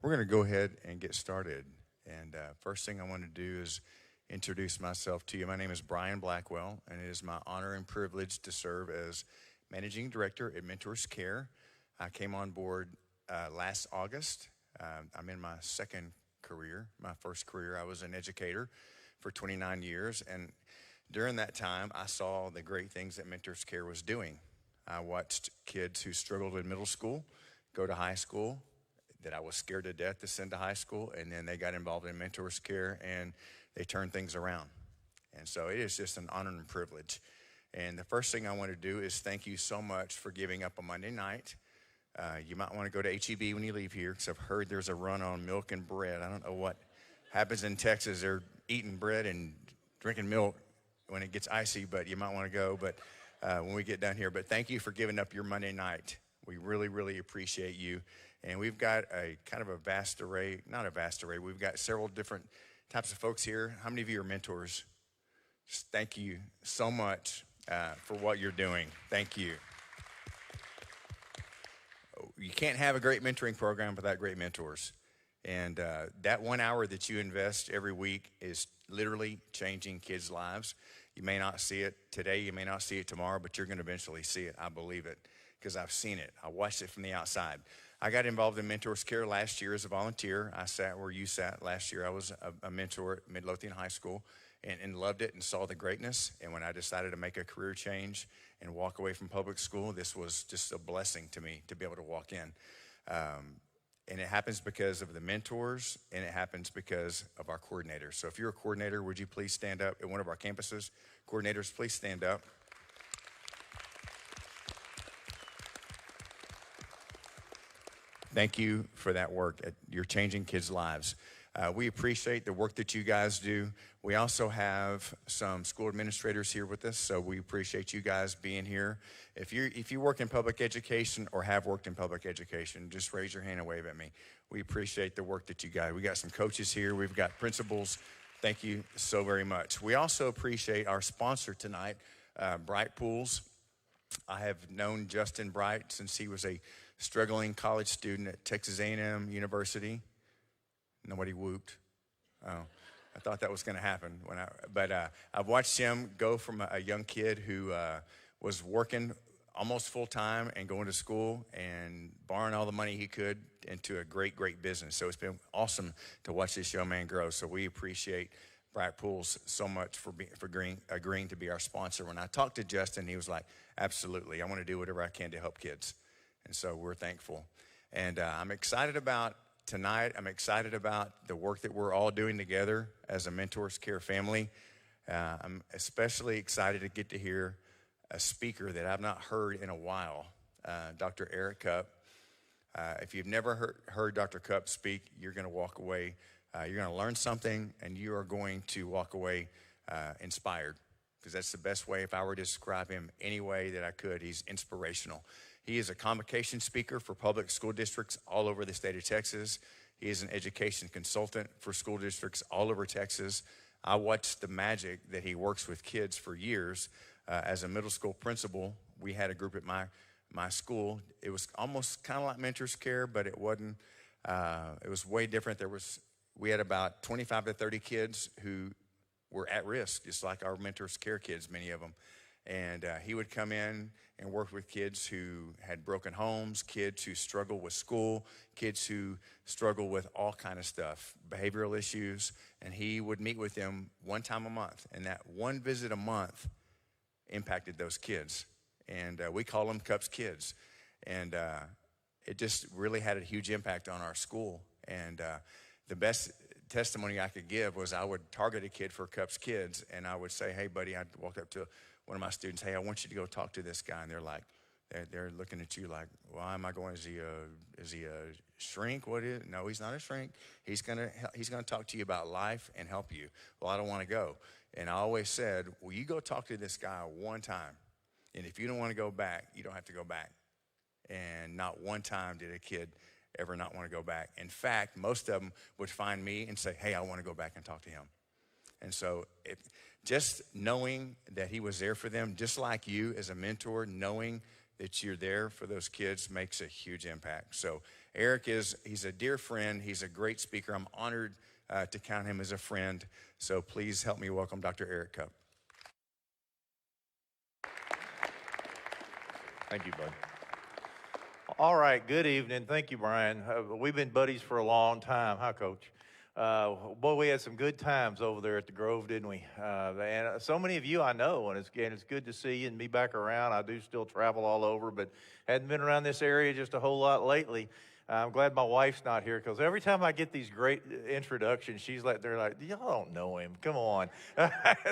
We're going to go ahead and get started. And first thing I want to do is introduce myself to you. My name is Brian Blackwell, and it is my honor and privilege to serve as Managing Director at Mentors Care. I came on board last August. I'm in my second career. My first career, I was an educator for 29 years. And during that time, I saw the great things that Mentors Care was doing. I watched kids who struggled in middle school go to high school, that I was scared to death to send to high school, and then they got involved in Mentors Care and they turned things around. And so it is just an honor and privilege. And the first thing I want to do is thank you so much for giving up a Monday night. You might want to go to HEB when you leave here, because I've heard there's a run on milk and bread. I don't know what happens in Texas. They're eating bread and drinking milk when it gets icy, but you might want to go when we get done here. But thank you for giving up your Monday night. We really, really appreciate you. And we've got a kind of a vast array, not a vast array, we've got several different types of folks here. How many of you are mentors? Just thank you so much for what you're doing. Thank you. You can't have a great mentoring program without great mentors. And that 1 hour that you invest every week is literally changing kids' lives. You may not see it today, you may not see it tomorrow, but you're going to eventually see it. I believe it because I've seen it. I watched it from the outside. I got involved in Mentors Care last year as a volunteer. I sat where you sat last year. I was a mentor at Midlothian High School and loved it and saw the greatness. And when I decided to make a career change and walk away from public school, this was just a blessing to me to be able to walk in. And it happens because of the mentors, and it happens because of our coordinators. So if you're a coordinator, would you please stand up at one of our campuses? Coordinators, please stand up. Thank you for that work. You're changing kids' lives. We appreciate the work that you guys do. We also have some school administrators here with us, so we appreciate you guys being here. If you work in public education or have worked in public education, just raise your hand and wave at me. We appreciate the work that you guys. We got some coaches here. We've got principals. Thank you so very much. We also appreciate our sponsor tonight, Bright Pools. I have known Justin Bright since he was a struggling college student at Texas A&M University. Nobody whooped. Oh, I thought that was going to happen. But I've watched him go from a young kid who was working almost full time and going to school and borrowing all the money he could into a great, great business. So it's been awesome to watch this young man grow. So we appreciate Bright Pools so much for agreeing to be our sponsor. When I talked to Justin, he was like, absolutely, I want to do whatever I can to help kids. And so we're thankful. And I'm excited about tonight. I'm excited about the work that we're all doing together as a Mentors Care family. I'm especially excited to get to hear a speaker that I've not heard in a while, Dr. Eric Cupp. If you've never heard Dr. Cupp speak, you're going to walk away. You're going to learn something, and you are going to walk away inspired, because that's the best way. If I were to describe him any way that I could, he's inspirational. He is a convocation speaker for public school districts all over the state of Texas. He is an education consultant for school districts all over Texas. I watched the magic that he works with kids for years. As a middle school principal, we had a group at my school. It was almost kind of like Mentors Care, but it wasn't. It was way different. We had about 25 to 30 kids who were at risk, just like our Mentors Care kids, many of them. And he would come in and work with kids who had broken homes, kids who struggle with school, kids who struggle with all kind of stuff, behavioral issues. And he would meet with them one time a month. And that one visit a month impacted those kids. And we call them Cupp's Kids. And it just really had a huge impact on our school. And the best testimony I could give was I would target a kid for Cupp's Kids, and I would say, hey, buddy, I'd walk up to one of my students, hey, I want you to go talk to this guy. And they're like, they're looking at you like, why am I going? Is he a shrink? What is it? No, he's not a shrink. He's gonna talk to you about life and help you. Well, I don't want to go. And I always said, well, you go talk to this guy one time. And if you don't want to go back, you don't have to go back. And not one time did a kid ever not want to go back. In fact, most of them would find me and say, hey, I want to go back and talk to him. And so just knowing that he was there for them, just like you as a mentor, knowing that you're there for those kids makes a huge impact. So Eric he's a dear friend. He's a great speaker. I'm honored to count him as a friend. So please help me welcome Dr. Eric Cupp. Thank you, bud. All right, good evening. Thank you, Brian. We've been buddies for a long time. Hi, Coach. Boy, we had some good times over there at the Grove, didn't we? And so many of you I know, and it's good to see you and be back around. I do still travel all over, but hadn't been around this area just a whole lot lately. I'm glad my wife's not here, because every time I get these great introductions, they're like, y'all don't know him. Come on.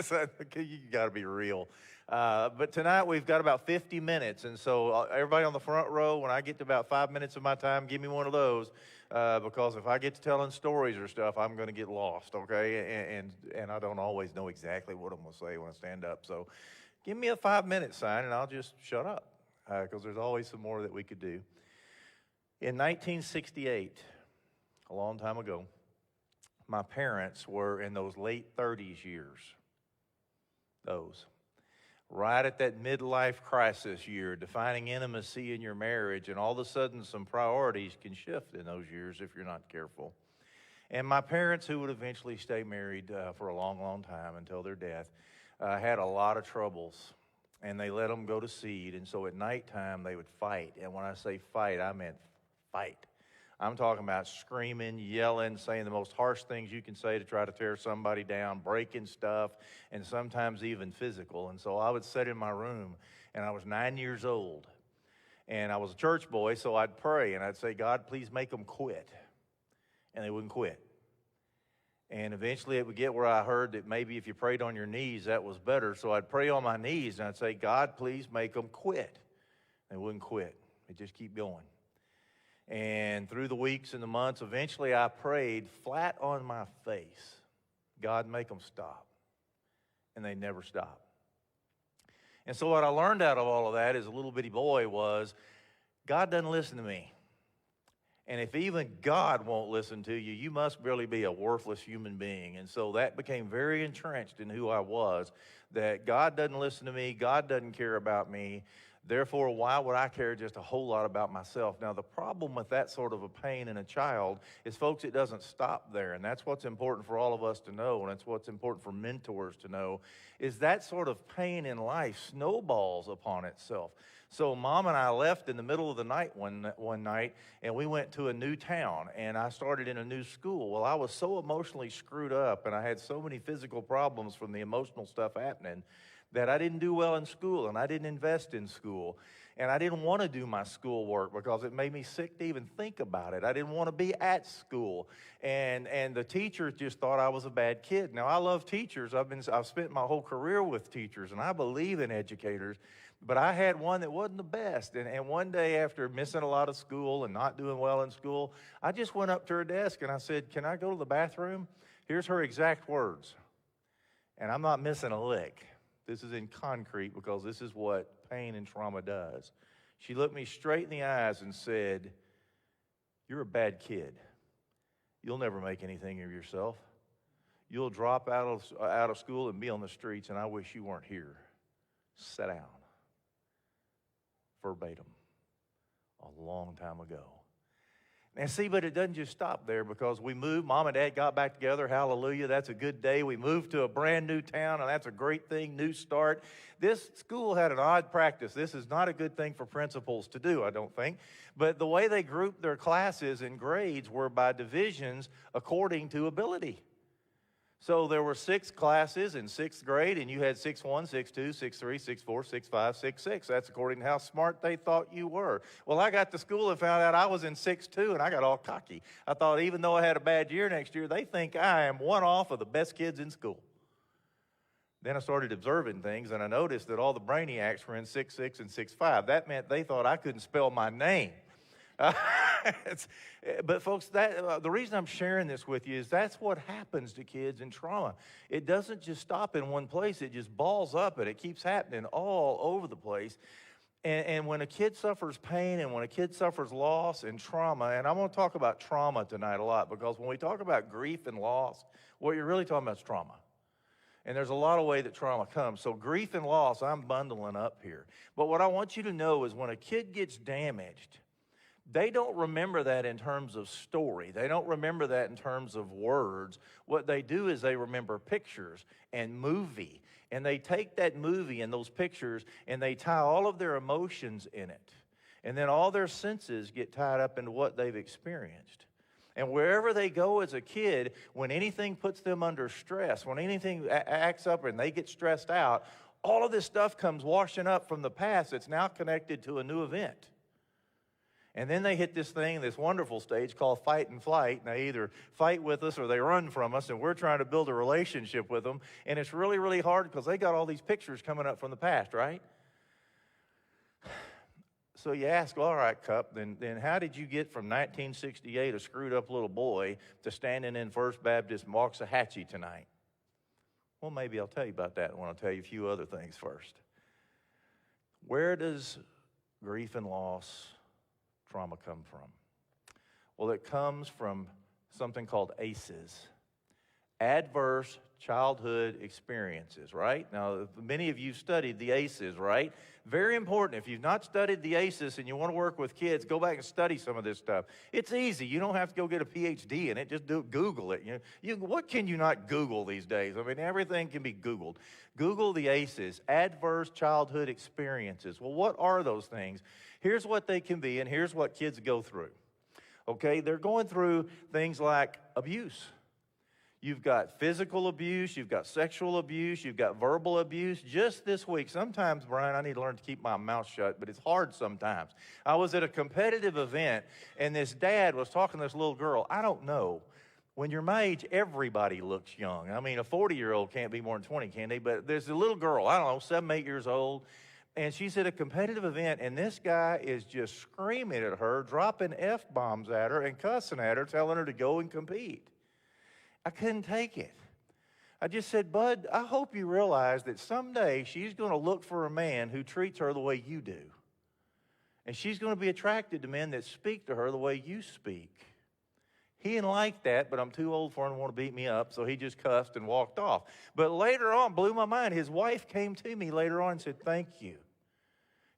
So, you got to be real. But tonight we've got about 50 minutes, and so everybody on the front row, when I get to about 5 minutes of my time, give me one of those, because if I get to telling stories or stuff, I'm going to get lost, okay? And I don't always know exactly what I'm going to say when I stand up. So give me a 5-minute sign, and I'll just shut up, because there's always some more that we could do. In 1968, a long time ago, my parents were in those late 30s years, right at that midlife crisis year, defining intimacy in your marriage, and all of a sudden some priorities can shift in those years if you're not careful. And my parents, who would eventually stay married for a long, long time until their death, had a lot of troubles, and they let them go to seed, and so at nighttime they would fight. And when I say fight, I meant fight. I'm talking about screaming, yelling, saying the most harsh things you can say to try to tear somebody down, breaking stuff, and sometimes even physical. And so I would sit in my room, and I was 9 years old, and I was a church boy, so I'd pray, and I'd say, God, please make them quit. And they wouldn't quit. And eventually it would get where I heard that maybe if you prayed on your knees, that was better. So I'd pray on my knees, and I'd say, God, please make them quit. They wouldn't quit. They'd just keep going. And through the weeks and the months, eventually I prayed flat on my face, God, make them stop. And they never stopped. And so what I learned out of all of that as a little bitty boy was, God doesn't listen to me. And if even God won't listen to you, you must really be a worthless human being. And so that became very entrenched in who I was, that God doesn't listen to me, God doesn't care about me. Therefore, why would I care just a whole lot about myself? Now, the problem with that sort of a pain in a child is, folks, it doesn't stop there. And that's what's important for all of us to know, and that's what's important for mentors to know, is that sort of pain in life snowballs upon itself. So Mom and I left in the middle of the night one night, and we went to a new town, and I started in a new school. Well, I was so emotionally screwed up, and I had so many physical problems from the emotional stuff happening, that I didn't do well in school, and I didn't invest in school. And I didn't want to do my schoolwork because it made me sick to even think about it. I didn't want to be at school. And the teachers just thought I was a bad kid. Now, I love teachers. I've spent my whole career with teachers, and I believe in educators. But I had one that wasn't the best. And one day, after missing a lot of school and not doing well in school, I just went up to her desk and I said, can I go to the bathroom? Here's her exact words. And I'm not missing a lick. This is in concrete, because this is what pain and trauma does. She looked me straight in the eyes and said, you're a bad kid. You'll never make anything of yourself. You'll drop out of school and be on the streets, and I wish you weren't here. Sit down. Verbatim. A long time ago. And see, but it doesn't just stop there, because we moved. Mom and Dad got back together. Hallelujah. That's a good day. We moved to a brand new town, and that's a great thing. New start. This school had an odd practice. This is not a good thing for principals to do, I don't think. But the way they grouped their classes and grades were by divisions according to ability. So there were 6 classes in 6th grade, and you had 6-1, 6-2, 6-3, 6-4, 6-5, 6-6. That's according to how smart they thought you were. Well, I got to school and found out I was in 6-2, and I got all cocky. I thought even though I had a bad year next year, they think I am one off of the best kids in school. Then I started observing things, and I noticed that all the brainiacs were in 6-6 and 6-5. That meant they thought I couldn't spell my name. But folks, the reason I'm sharing this with you is that's what happens to kids in trauma. It doesn't just stop in one place. It just balls up, and it keeps happening all over the place. And when a kid suffers pain, and when a kid suffers loss and trauma, and I'm going to talk about trauma tonight a lot, because when we talk about grief and loss, what you're really talking about is trauma. And there's a lot of way that trauma comes. So grief and loss, I'm bundling up here. But what I want you to know is when a kid gets damaged, they don't remember that in terms of story. They don't remember that in terms of words. What they do is they remember pictures and movie. And they take that movie and those pictures and they tie all of their emotions in it. And then all their senses get tied up into what they've experienced. And wherever they go as a kid, when anything puts them under stress, when anything acts up and they get stressed out, all of this stuff comes washing up from the past that's now connected to a new event. And then they hit this wonderful stage called fight and flight. And they either fight with us or they run from us, and we're trying to build a relationship with them. And it's really, really hard because they got all these pictures coming up from the past, right? So you ask, all right, Cupp, then how did you get from 1968, a screwed up little boy, to standing in First Baptist Waxahachie tonight? Well, maybe I'll tell you about that when I'll tell you a few other things first. Where does grief and loss, trauma come from? Well, it comes from something called ACEs, adverse childhood experiences, right? Now, many of you studied the ACEs, right? Very important. If you've not studied the ACEs and you want to work with kids, go back and study some of this stuff. It's easy. You don't have to go get a PhD in it. Just Google it. What can you not Google these days? I mean, everything can be Googled. Google the ACEs, adverse childhood experiences. Well, what are those things? Here's what they can be, and here's what kids go through. Okay, they're going through things like abuse. You've got physical abuse, you've got sexual abuse, you've got verbal abuse. Just this week, sometimes, Brian, I need to learn to keep my mouth shut, but it's hard sometimes. I was at a competitive event, and this dad was talking to this little girl. I don't know. When you're my age, everybody looks young. I mean, a 40-year-old can't be more than 20, can they? But there's a little girl, I don't know, 7, 8 years old, and she's at a competitive event, and this guy is just screaming at her, dropping F-bombs at her and cussing at her, telling her to go and compete. I couldn't take it. I just said, Bud, I hope you realize that someday she's going to look for a man who treats her the way you do. And she's going to be attracted to men that speak to her the way you speak. He didn't like that, but I'm too old for him to want to beat me up, so he just cussed and walked off. But later on, blew my mind. His wife came to me later on and said, thank you.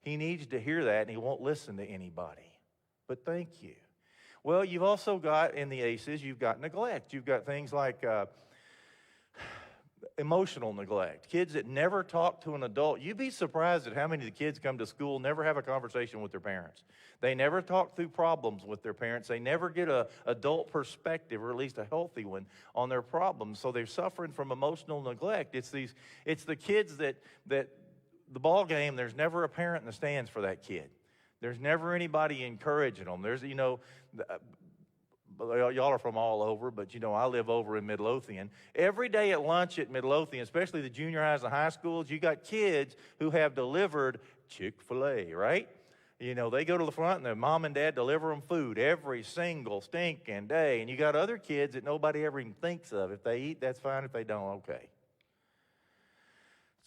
He needs to hear that, and he won't listen to anybody. But thank you. Well, you've also got, in the ACEs, you've got neglect. You've got things like emotional neglect. Kids that never talk to an adult. You'd be surprised at how many of the kids come to school, never have a conversation with their parents. They never talk through problems with their parents. They never get an adult perspective, or at least a healthy one, on their problems. So they're suffering from emotional neglect. It's the kids that the ball game, there's never a parent in the stands for that kid. There's never anybody encouraging them. There's, y'all are from all over, but I live over in Midlothian. Every day at lunch at Midlothian, especially the junior highs and high schools, you got kids who have delivered Chick-fil-A, right? They go to the front and their mom and dad deliver them food every single stinking day. And you got other kids that nobody ever even thinks of. If they eat, that's fine. If they don't, okay.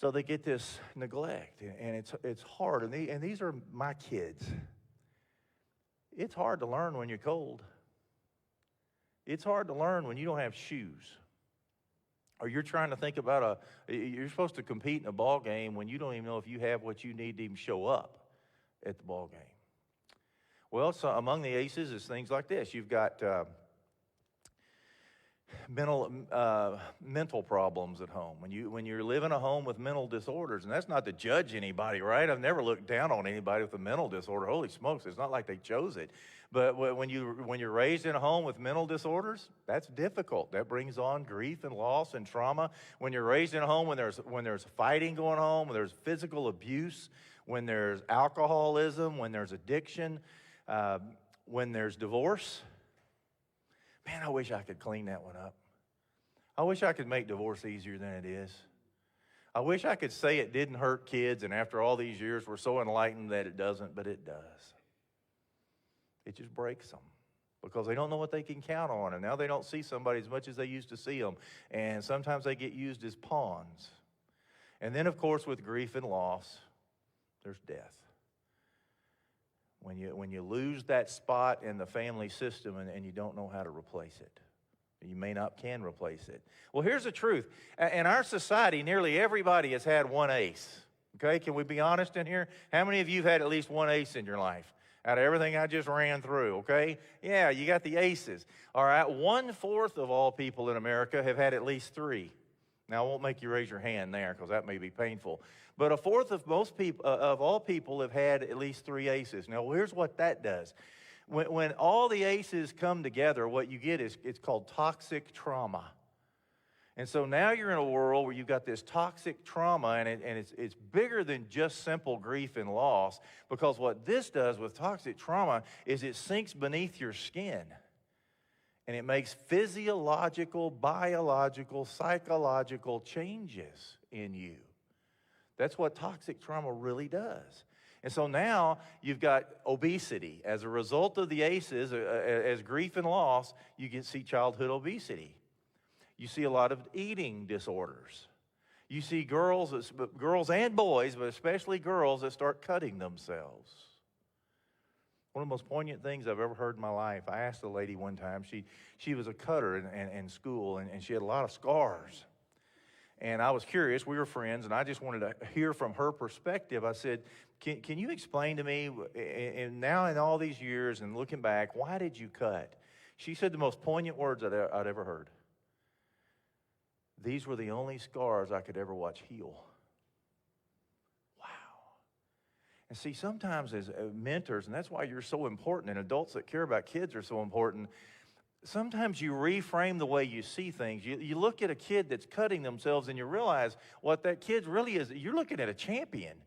So they get this neglect, and it's hard. And these are my kids. It's hard to learn when you're cold. It's hard to learn when you don't have shoes. Or you're trying to think about you're supposed to compete in a ball game when you don't even know if you have what you need to even show up at the ball game. Well, so among the ACEs is things like this. You've got mental problems at home. When you're living a home with mental disorders, and that's not to judge anybody, right? I've never looked down on anybody with a mental disorder. Holy smokes, it's not like they chose it. But when you're raised in a home with mental disorders, that's difficult. That brings on grief and loss and trauma. When you're raised in a home when there's fighting going on, when there's physical abuse, when there's alcoholism, when there's addiction, when there's divorce. Man, I wish I could clean that one up. I wish I could make divorce easier than it is. I wish I could say it didn't hurt kids, and after all these years, we're so enlightened that it doesn't, but it does. It just breaks them because they don't know what they can count on, and now they don't see somebody as much as they used to see them, and sometimes they get used as pawns. And then, of course, with grief and loss, there's death. When you lose that spot in the family system and you don't know how to replace it. You can replace it. Well, here's the truth. In our society, nearly everybody has had one ace. Okay, can we be honest in here? How many of you have had at least one ace in your life? out of everything I just ran through, okay? Yeah, you got the ACEs. All right, 1/4 of all people in America have had at least 3. Now, I won't make you raise your hand there because that may be painful. But 1/4 of most people, of all people, have had at least 3 ACEs. Now, here's what that does. When all the ACEs come together, what you get is it's called toxic trauma. And so now you're in a world where you've got this toxic trauma, and it's bigger than just simple grief and loss, because what this does with toxic trauma is it sinks beneath your skin, and it makes physiological, biological, psychological changes in you. That's what toxic trauma really does. And so now you've got obesity. As a result of the ACEs, as grief and loss, you see childhood obesity. You see a lot of eating disorders. You see girls and boys, but especially girls, that start cutting themselves. One of the most poignant things I've ever heard in my life, I asked a lady one time, she was a cutter in school, and she had a lot of scars. And I was curious, we were friends, and I just wanted to hear from her perspective. I said, can you explain to me, and now in all these years and looking back, why did you cut? She said the most poignant words I'd ever heard. These were the only scars I could ever watch heal. Wow. And see, sometimes as mentors, and that's why you're so important, and adults that care about kids are so important, sometimes you reframe the way you see things. You look at a kid that's cutting themselves, and you realize what that kid really is. You're looking at a champion.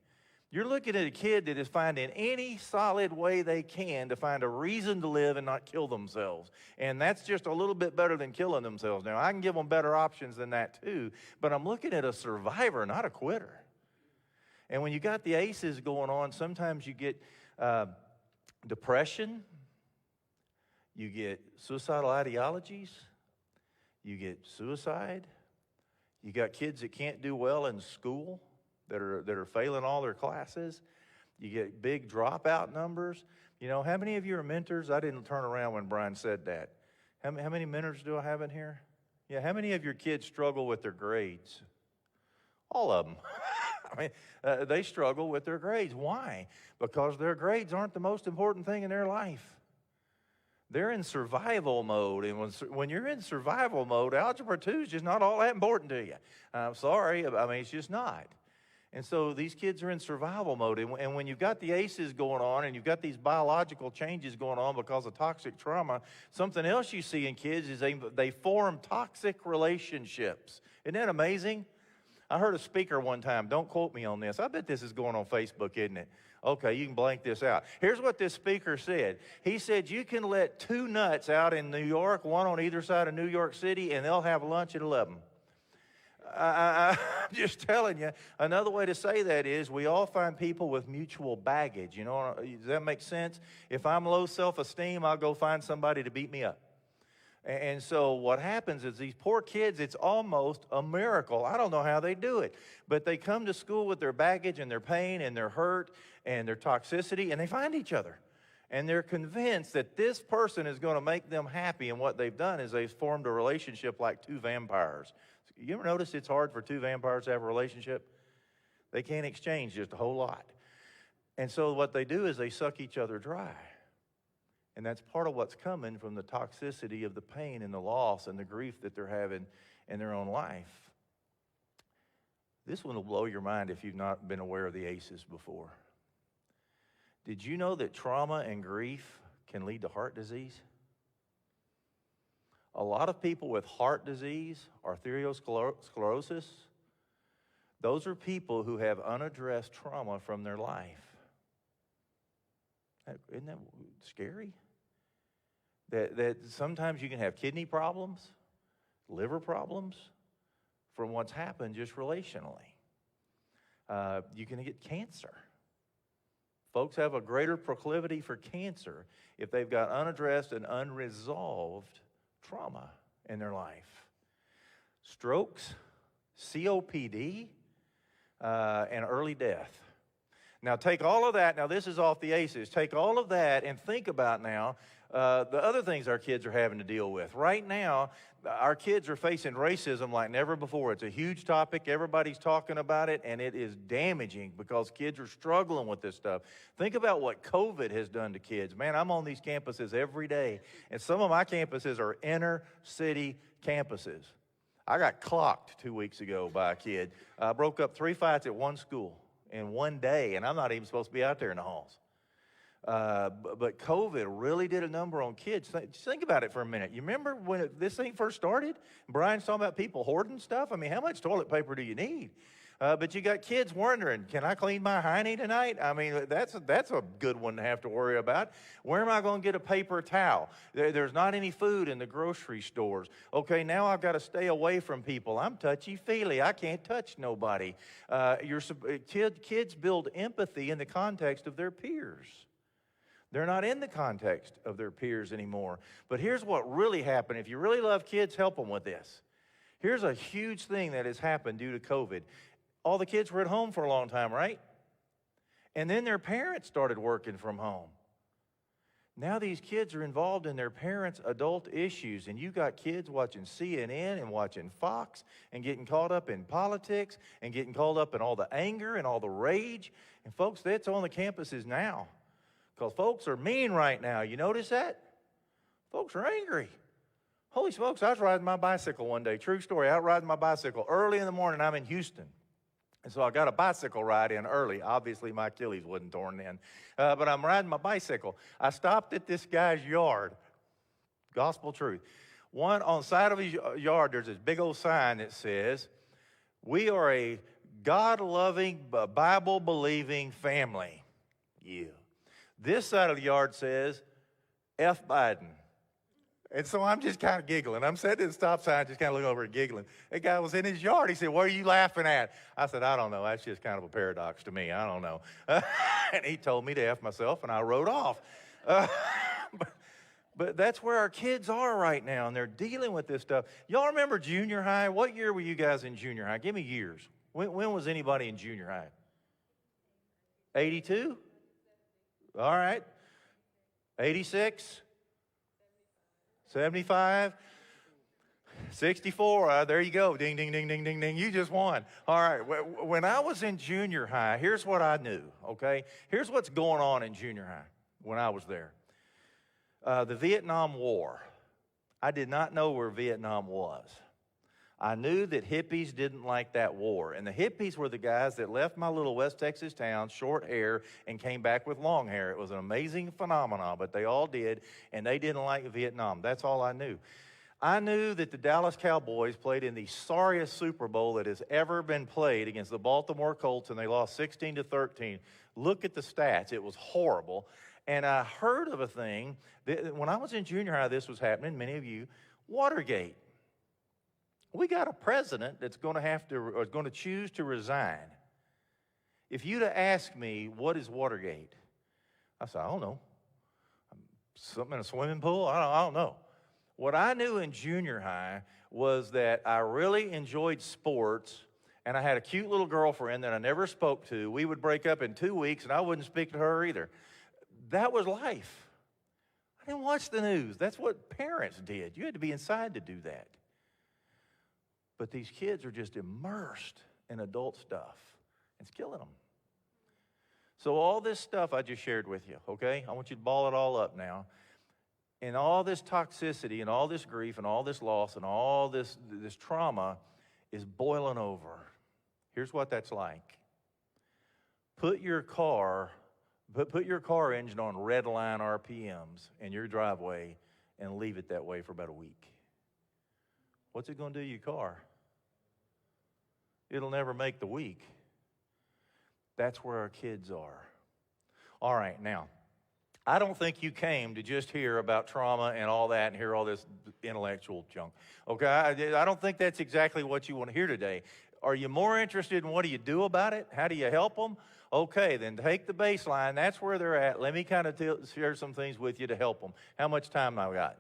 You're looking at a kid that is finding any solid way they can to find a reason to live and not kill themselves. And that's just a little bit better than killing themselves. Now, I can give them better options than that too, but I'm looking at a survivor, not a quitter. And when you got the ACEs going on, sometimes you get depression, you get suicidal ideologies, you get suicide, you got kids that can't do well in school, that are failing all their classes. You get big dropout numbers. You know, how many of you are mentors? I didn't turn around when Brian said that. How many mentors do I have in here? Yeah, how many of your kids struggle with their grades? All of them. I mean, they struggle with their grades. Why? Because their grades aren't the most important thing in their life. They're in survival mode, and when you're in survival mode, Algebra 2 is just not all that important to you. I'm sorry, I mean, it's just not. And so these kids are in survival mode. And when you've got the ACEs going on and you've got these biological changes going on because of toxic trauma, something else you see in kids is they form toxic relationships. Isn't that amazing? I heard a speaker one time, don't quote me on this. I bet this is going on Facebook, isn't it? Okay, you can blank this out. Here's what this speaker said. He said, you can let 2 nuts out in New York, one on either side of New York City, and they'll have lunch at 11. I'm just telling you, another way to say that is we all find people with mutual baggage. You know, does that make sense? If I'm low self-esteem, I'll go find somebody to beat me up. And so what happens is these poor kids, it's almost a miracle. I don't know how they do it, but they come to school with their baggage and their pain and their hurt and their toxicity, and they find each other. And they're convinced that this person is going to make them happy, and what they've done is they've formed a relationship like 2 vampires. You ever notice it's hard for 2 vampires to have a relationship? They can't exchange just a whole lot. And so what they do is they suck each other dry. And that's part of what's coming from the toxicity of the pain and the loss and the grief that they're having in their own life. This one will blow your mind if you've not been aware of the ACEs before. Did you know that trauma and grief can lead to heart disease? A lot of people with heart disease, arteriosclerosis, those are people who have unaddressed trauma from their life. Isn't that scary? That sometimes you can have kidney problems, liver problems from what's happened just relationally. You can get cancer. Folks have a greater proclivity for cancer if they've got unaddressed and unresolved trauma in their life. Strokes, COPD, and early death. Now take all of that, now this is off the ACEs, take all of that and think about now The other things our kids are having to deal with. Right now, our kids are facing racism like never before. It's a huge topic. Everybody's talking about it, and it is damaging because kids are struggling with this stuff. Think about what COVID has done to kids. Man, I'm on these campuses every day, and some of my campuses are inner city campuses. I got clocked 2 weeks ago by a kid. I broke up 3 fights at one school in one day, and I'm not even supposed to be out there in the halls. But COVID really did a number on kids. Just think about it for a minute. You remember when this thing first started? Brian's talking about people hoarding stuff. I mean, how much toilet paper do you need? But you got kids wondering, can I clean my hiney tonight? I mean, that's a good one to have to worry about. Where am I going to get a paper towel? There's not any food in the grocery stores. Okay, now I've got to stay away from people. I'm touchy-feely. I can't touch nobody. Kids build empathy in the context of their peers. They're not in the context of their peers anymore. But here's what really happened. If you really love kids, help them with this. Here's a huge thing that has happened due to COVID. All the kids were at home for a long time, right? And then their parents started working from home. Now these kids are involved in their parents' adult issues, and you got kids watching CNN and watching Fox and getting caught up in politics and getting caught up in all the anger and all the rage. And folks, that's on the campuses now. Because folks are mean right now. You notice that? Folks are angry. Holy smokes, I was riding my bicycle one day. True story, out riding my bicycle. Early in the morning, I'm in Houston. And so I got a bicycle ride in early. Obviously, my Achilles wasn't torn then. But I'm riding my bicycle. I stopped at this guy's yard. Gospel truth. On the side of his yard, there's this big old sign that says, "We are a God-loving, Bible-believing family." Yeah. This side of the yard says, F Biden. And so I'm just kind of giggling. I'm sitting at the stop sign, just kind of looking over and giggling. That guy was in his yard. He said, "What are you laughing at?" I said, "I don't know. That's just kind of a paradox to me. I don't know." And he told me to F myself, and I rode off. But that's where our kids are right now, and they're dealing with this stuff. Y'all remember junior high? What year were you guys in junior high? Give me years. When was anybody in junior high? 82? All right. 86? 75? 64. There you go. Ding, ding, ding, ding, ding, ding. You just won. All right. When I was in junior high, here's what I knew, okay? Here's what's going on in junior high when I was there. The Vietnam War. I did not know where Vietnam was. I knew that hippies didn't like that war. And the hippies were the guys that left my little West Texas town, short hair, and came back with long hair. It was an amazing phenomenon, but they all did, and they didn't like Vietnam. That's all I knew. I knew that the Dallas Cowboys played in the sorriest Super Bowl that has ever been played against the Baltimore Colts, and they lost 16-13. Look at the stats. It was horrible. And I heard of a thing, that when I was in junior high, this was happening, many of you, Watergate. We got a president that's going to choose to resign. If you'd have asked me, what is Watergate? I said, I don't know. Something in a swimming pool? I don't know. What I knew in junior high was that I really enjoyed sports, and I had a cute little girlfriend that I never spoke to. We would break up in 2 weeks, and I wouldn't speak to her either. That was life. I didn't watch the news. That's what parents did. You had to be inside to do that. But these kids are just immersed in adult stuff. It's killing them. So all this stuff I just shared with you, okay? I want you to ball it all up now. And all this toxicity and all this grief and all this loss and all this trauma is boiling over. Here's what that's like. Put your car engine on red line RPMs in your driveway and leave it that way for about a week. What's it going to do to your car? It'll never make the week. That's where our kids are. All right, now, I don't think you came to just hear about trauma and all that and hear all this intellectual junk. Okay, I don't think that's exactly what you want to hear today. Are you more interested in what do you do about it? How do you help them? Okay, then take the baseline. That's where they're at. Let me kind of share some things with you to help them. How much time I've got?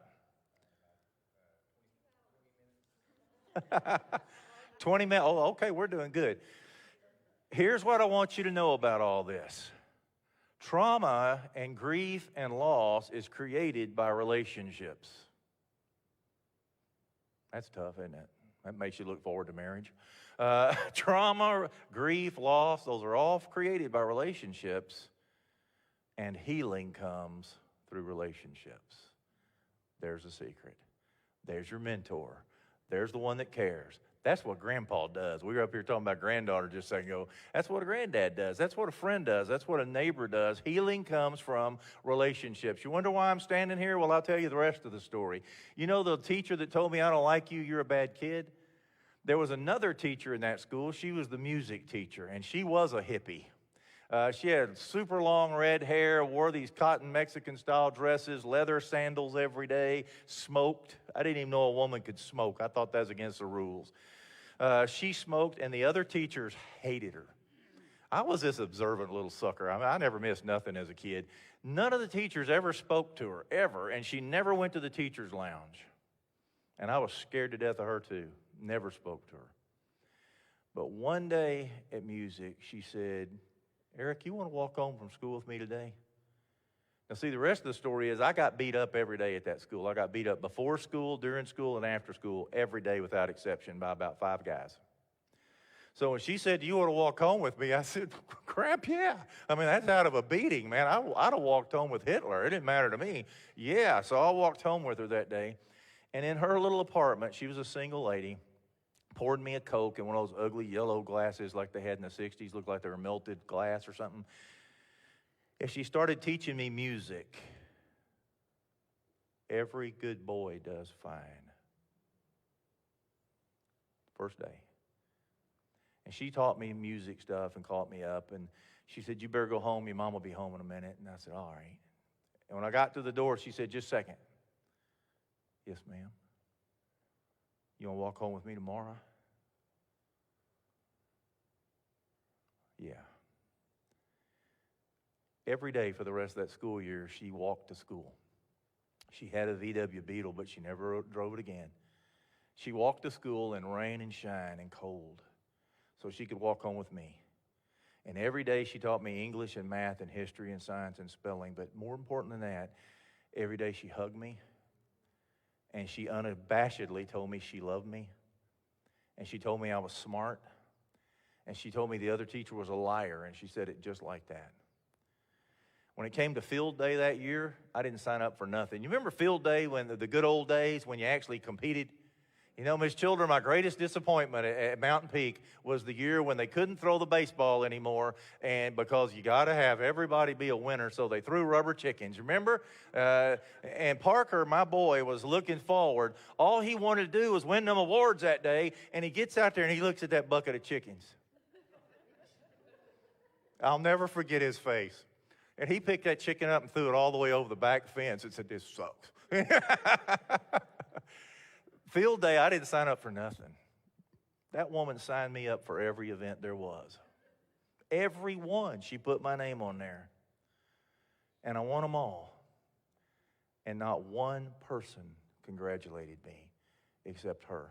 20 minutes. Oh, okay, we're doing good. Here's what I want you to know about all this. Trauma and grief and loss is created by relationships. That's tough, isn't it? That makes you look forward to marriage. Trauma, grief, loss, those are all created by relationships, and healing comes through relationships. There's a secret. There's your mentor. There's the one that cares. That's what grandpa does. We were up here talking about granddaughter just a second ago. That's what a granddad does. That's what a friend does. That's what a neighbor does. Healing comes from relationships. You wonder why I'm standing here? Well, I'll tell you the rest of the story. You know the teacher that told me, I don't like you, you're a bad kid? There was another teacher in that school. She was the music teacher, and she was a hippie. She had super long red hair, wore these cotton Mexican-style dresses, leather sandals every day, smoked. I didn't even know a woman could smoke. I thought that was against the rules. She smoked, and the other teachers hated her. I was this observant little sucker. I mean, I never missed nothing as a kid. None of the teachers ever spoke to her, ever, and she never went to the teacher's lounge. And I was scared to death of her, too. Never spoke to her. But one day at music, she said, Eric, you want to walk home from school with me today? Now, see, the rest of the story is I got beat up every day at that school. I got beat up before school, during school, and after school, every day without exception by about 5 guys. So when she said, do you want to walk home with me? I said, crap, yeah. I mean, that's out of a beating, man. I'd have walked home with Hitler. It didn't matter to me. Yeah, so I walked home with her that day. And in her little apartment, she was a single lady, poured me a Coke in one of those ugly yellow glasses like they had in the 60s, looked like they were melted glass or something. And she started teaching me music. Every good boy does fine. First day. And she taught me music stuff and called me up. And she said, you better go home. Your mom will be home in a minute. And I said, all right. And when I got to the door, she said, just a second. Yes, ma'am. You want to walk home with me tomorrow? Yeah. Every day for the rest of that school year, she walked to school. She had a VW Beetle, but she never drove it again. She walked to school in rain and shine and cold so she could walk home with me. And every day she taught me English and math and history and science and spelling. But more important than that, every day she hugged me. And she unabashedly told me she loved me. And she told me I was smart. And she told me the other teacher was a liar. And she said it just like that. When it came to field day that year, I didn't sign up for nothing. You remember field day, when the good old days when you actually competed? You know, Miss Children, my greatest disappointment at Mountain Peak was the year when they couldn't throw the baseball anymore, and because you got to have everybody be a winner, so they threw rubber chickens. Remember? And Parker, my boy, was looking forward. All he wanted to do was win them awards that day, and he gets out there and he looks at that bucket of chickens. I'll never forget his face. And he picked that chicken up and threw it all the way over the back fence and said, this sucks. Field day, I didn't sign up for nothing. That woman signed me up for every event there was. Every one, she put my name on there. And I won them all. And not one person congratulated me except her.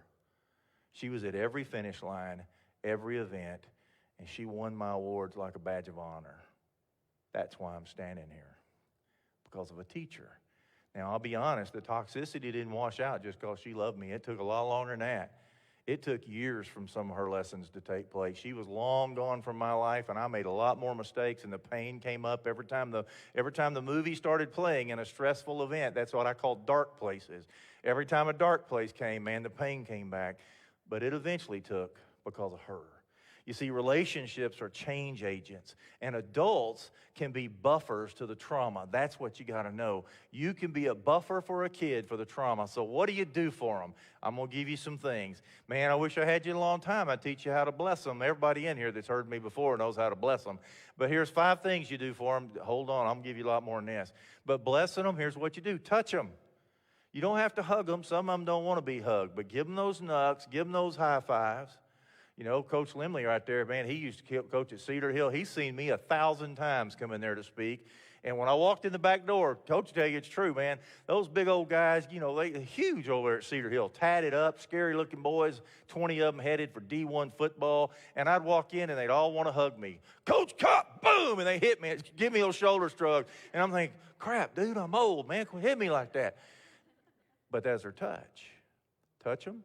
She was at every finish line, every event, and she won my awards like a badge of honor. That's why I'm standing here, because of a teacher. Now, I'll be honest, the toxicity didn't wash out just because she loved me. It took a lot longer than that. It took years from some of her lessons to take place. She was long gone from my life, and I made a lot more mistakes, and the pain came up every time the movie started playing in a stressful event. That's what I call dark places. Every time a dark place came, man, the pain came back. But it eventually took because of her. You see, relationships are change agents, and adults can be buffers to the trauma. That's what you got to know. You can be a buffer for a kid for the trauma. So what do you do for them? I'm going to give you some things. Man, I wish I had you a long time. I'd teach you how to bless them. Everybody in here that's heard me before knows how to bless them. But here's 5 things you do for them. Hold on, I'm going to give you a lot more than this. But blessing them, here's what you do. Touch them. You don't have to hug them. Some of them don't want to be hugged. But give them those knucks. Give them those high fives. You know, Coach Limley right there, man, he used to coach at Cedar Hill. He's seen me 1,000 times come in there to speak. And when I walked in the back door, Coach tell you it's true, man. Those big old guys, they huge over there at Cedar Hill, tatted up, scary-looking boys, 20 of them headed for D1 football. And I'd walk in, and they'd all want to hug me. Coach Cupp, boom, and they hit me, give me those shoulder shrugs. And I'm thinking, crap, dude, I'm old, man. Quit hitting me like that. But that's their touch. Touch them,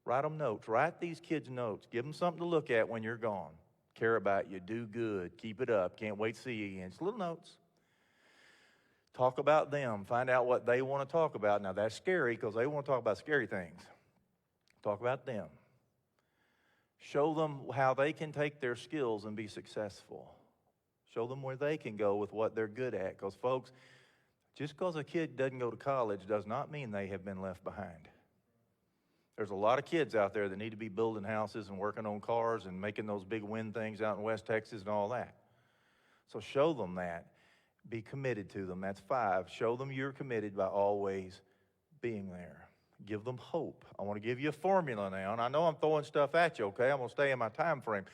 write them notes. Write these kids notes. Give them something to look at when you're gone. Care about you, do good, keep it up, can't wait to see you again. It's little notes. Talk about them. Find out what they want to talk about. Now, that's scary because they want to talk about scary things. Talk about them. Show them how they can take their skills and be successful. Show them where they can go with what they're good at. Because, folks, just because a kid doesn't go to college does not mean they have been left behind. There's a lot of kids out there that need to be building houses and working on cars and making those big wind things out in West Texas and all that. So show them that. Be committed to them. That's 5. Show them you're committed by always being there. Give them hope. I want to give you a formula now, and I know I'm throwing stuff at you, okay? I'm going to stay in my time frame.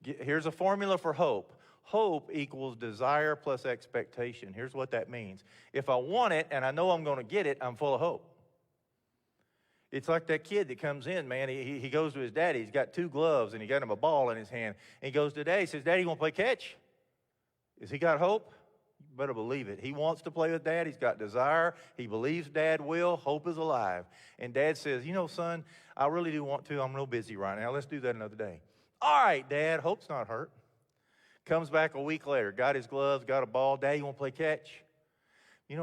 Here's a formula for hope. Hope equals desire plus expectation. Here's what that means. If I want it and I know I'm going to get it, I'm full of hope. It's like that kid that comes in, man. He goes to his daddy. He's got 2 gloves, and he got him a ball in his hand. And he goes to Daddy. He says, Daddy, you want to play catch? Has he got hope? You better believe it. He wants to play with Dad. He's got desire. He believes Dad will. Hope is alive. And Dad says, son, I really do want to. I'm real busy right now. Let's do that another day. All right, Dad. Hope's not hurt. Comes back a week later. Got his gloves, got a ball. Dad, you want to play catch?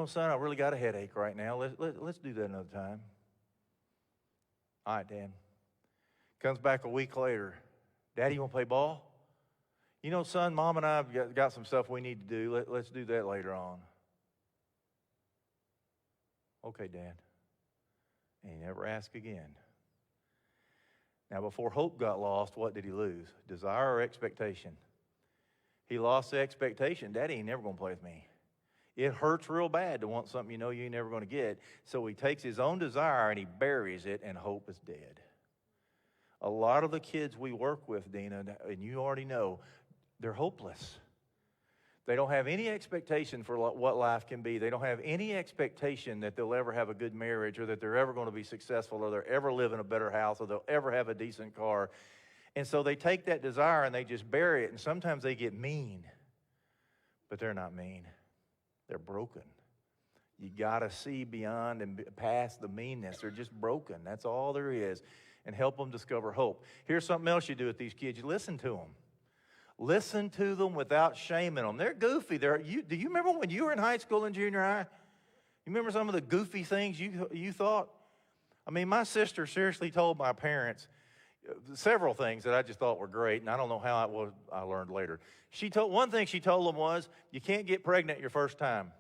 Son, I really got a headache right now. Let's do that another time. All right, Dad. Comes back a week later. Daddy, you want to play ball? Son, Mom and I have got some stuff we need to do. Let's do that later on. Okay, Dad. And he never asked again. Now, before hope got lost, what did he lose? Desire or expectation? He lost the expectation. Daddy ain't never going to play with me. It hurts real bad to want something you ain't never going to get. So he takes his own desire and he buries it, and hope is dead. A lot of the kids we work with, Dina, and you already know, they're hopeless. They don't have any expectation for what life can be. They don't have any expectation that they'll ever have a good marriage, or that they're ever going to be successful, or they'll ever live in a better house, or they'll ever have a decent car. And so they take that desire and they just bury it. And sometimes they get mean, but they're not mean. They're broken. You got to see beyond and past the meanness. They're just broken. That's all there is. And help them discover hope. Here's something else you do with these kids. You listen to them. Listen to them without shaming them. They're goofy. Do you remember when you were in high school and junior high? You remember some of the goofy things you thought? I mean, my sister seriously told my parents several things that I just thought were great, and I don't know how it was. I learned later. One thing she told them was, you can't get pregnant your first time.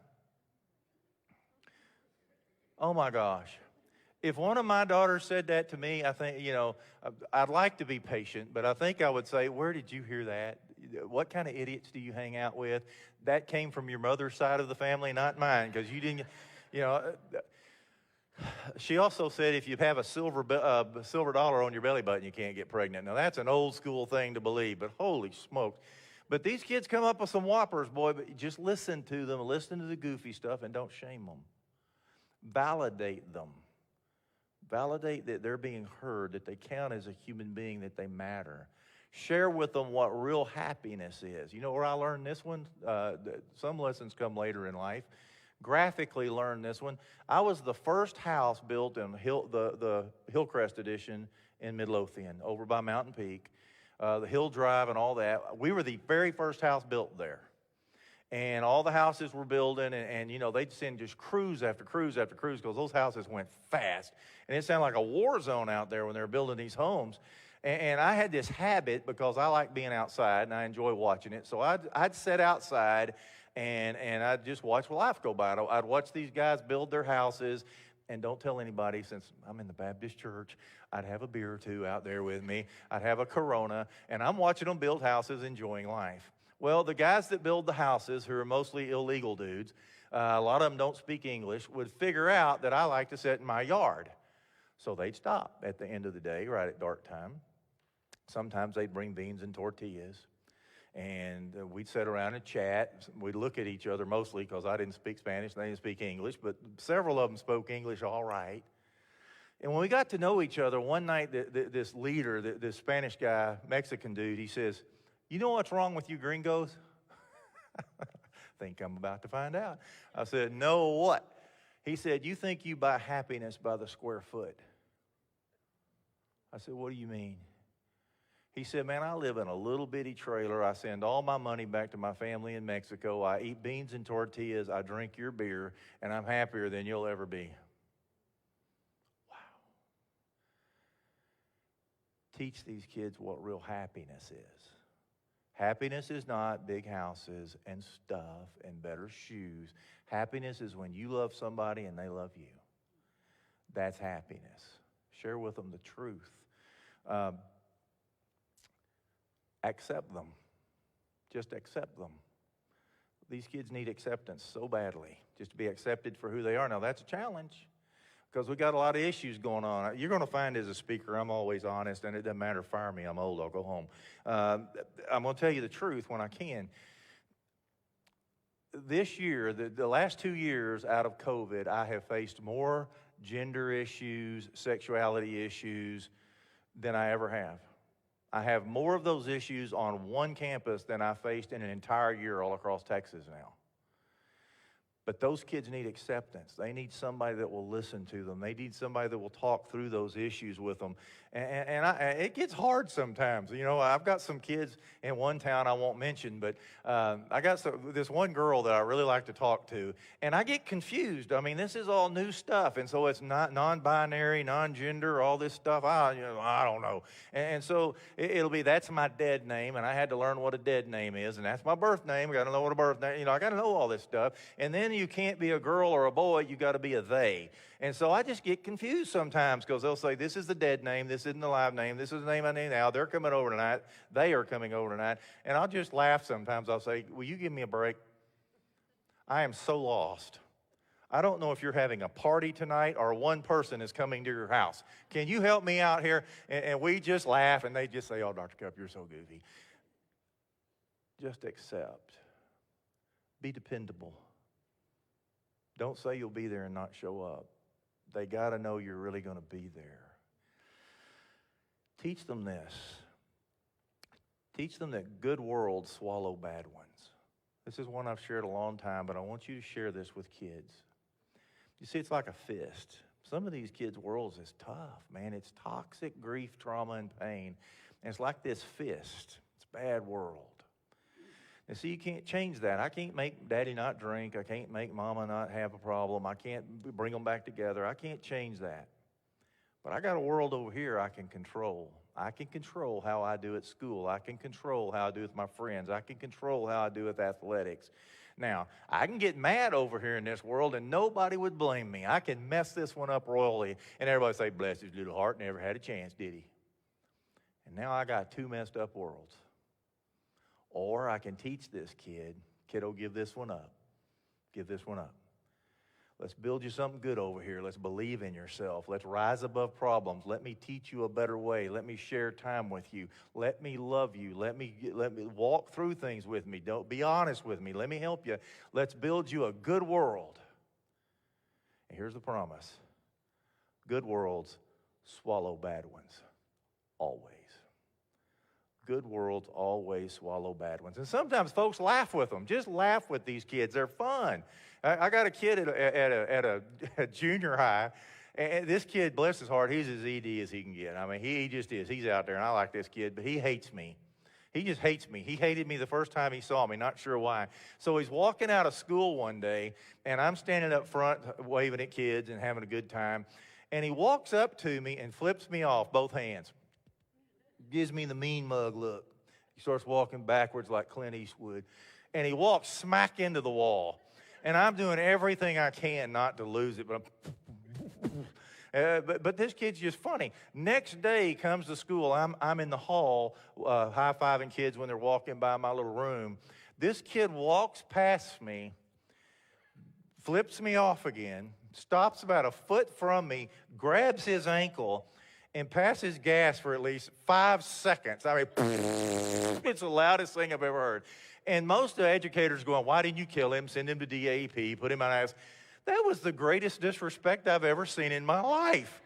Oh my gosh. If one of my daughters said that to me, I think, I'd like to be patient, but I think I would say, where did you hear that? What kind of idiots do you hang out with? That came from your mother's side of the family, not mine, because you didn't, She also said if you have a silver dollar on your belly button, you can't get pregnant. Now, that's an old school thing to believe, but holy smokes. But these kids come up with some whoppers, boy, but just listen to them, listen to the goofy stuff, and don't shame them. Validate them. Validate that they're being heard, that they count as a human being, that they matter. Share with them what real happiness is. You know where I learned this one? Some lessons come later in life. Graphically learned this one. I was the first house built in the Hillcrest edition in Midlothian, over by Mountain Peak, the Hill Drive and all that. We were the very first house built there. And all the houses were building, and they'd send just crews after crews after crews, because those houses went fast. And it sounded like a war zone out there when they were building these homes. And I had this habit, because I like being outside and I enjoy watching it. So I'd sit outside and I'd just watch life go by. I'd watch these guys build their houses. And don't tell anybody, since I'm in the Baptist church, I'd have a beer or two out there with me. I'd have a Corona, and I'm watching them build houses, enjoying life. Well, the guys that build the houses, who are mostly illegal dudes, a lot of them don't speak English, would figure out that I like to sit in my yard. So they'd stop at the end of the day, right at dark time. Sometimes they'd bring beans and tortillas. And we'd sit around and chat. We'd look at each other mostly because I didn't speak Spanish, they didn't speak English, but several of them spoke English all right. And when we got to know each other, one night this leader, this Spanish guy, Mexican dude, he says, "You know what's wrong with you gringos?" Think I'm about to find out. I said, "No, what?" He said, "You think you buy happiness by the square foot." I said, "What do you mean?" He said, "Man, I live in a little bitty trailer. I send all my money back to my family in Mexico. I eat beans and tortillas. I drink your beer, and I'm happier than you'll ever be." Wow. Teach these kids what real happiness is. Happiness is not big houses and stuff and better shoes. Happiness is when you love somebody and they love you. That's happiness. Share with them the truth. Accept them. Just accept them. These kids need acceptance so badly, just to be accepted for who they are. Now, that's a challenge because we got a lot of issues going on. You're going to find as a speaker, I'm always honest, and it doesn't matter, fire me, I'm old, I'll go home. I'm going to tell you the truth when I can. This year, the last 2 years out of COVID, I have faced more gender issues, sexuality issues than I ever have. I have more of those issues on one campus than I faced in an entire year all across Texas now. But those kids need acceptance. They need somebody that will listen to them. They need somebody that will talk through those issues with them. It gets hard sometimes. You know, I've got some kids in one town I won't mention, but I got this one girl that I really like to talk to, and I get confused. I mean, this is all new stuff, and so it's not non-binary, non-gender, all this stuff. I don't know. And so it'll be, that's my dead name, and I had to learn what a dead name is, and that's my birth name. I got to know what a birth name, I got to know all this stuff. And then you can't be a girl or a boy, you got to be a they. And so I just get confused sometimes because they'll say, this is the dead name, this isn't the live name, this is the name I need now, they're coming over tonight, they are coming over tonight. And I'll just laugh sometimes. I'll say, will you give me a break? I am so lost. I don't know if you're having a party tonight or one person is coming to your house. Can you help me out here? And we just laugh and they just say, oh, Dr. Cupp, you're so goofy. Just accept. Be dependable. Don't say you'll be there and not show up. They got to know you're really going to be there. Teach them this. Teach them that good worlds swallow bad ones. This is one I've shared a long time, but I want you to share this with kids. You see, it's like a fist. Some of these kids' worlds is tough, man. It's toxic grief, trauma, and pain. And it's like this fist. It's a bad world. And see, you can't change that. I can't make daddy not drink. I can't make mama not have a problem. I can't bring them back together. I can't change that. But I got a world over here I can control. I can control how I do at school. I can control how I do with my friends. I can control how I do with athletics. Now, I can get mad over here in this world and nobody would blame me. I can mess this one up royally and everybody say, bless his little heart, never had a chance, did he? And now I got two messed up worlds. Or I can teach this kiddo, give this one up. Give this one up. Let's build you something good over here. Let's believe in yourself. Let's rise above problems. Let me teach you a better way. Let me share time with you. Let me love you. Let me walk through things with me. Don't be honest with me. Let me help you. Let's build you a good world. And here's the promise. Good worlds swallow bad ones. Always. Good worlds always swallow bad ones. And sometimes folks laugh with them. Just laugh with these kids. They're fun. I got a kid at a junior high, and this kid, bless his heart, he's as ED as he can get. I mean, he just is. He's out there, and I like this kid, but he hates me. He just hates me. He hated me the first time he saw me, not sure why. So he's walking out of school one day, and I'm standing up front waving at kids and having a good time, and he walks up to me and flips me off, both hands. Gives me the mean mug look. He starts walking backwards like Clint Eastwood. And he walks smack into the wall. And I'm doing everything I can not to lose it. But this kid's just funny. Next day he comes to school. I'm in the hall high-fiving kids when they're walking by my little room. This kid walks past me, flips me off again, stops about a foot from me, grabs his ankle, and passes gas for at least 5 seconds. I mean, it's the loudest thing I've ever heard. And most of the educators going, why didn't you kill him? Send him to DAP, put him on ice. That was the greatest disrespect I've ever seen in my life.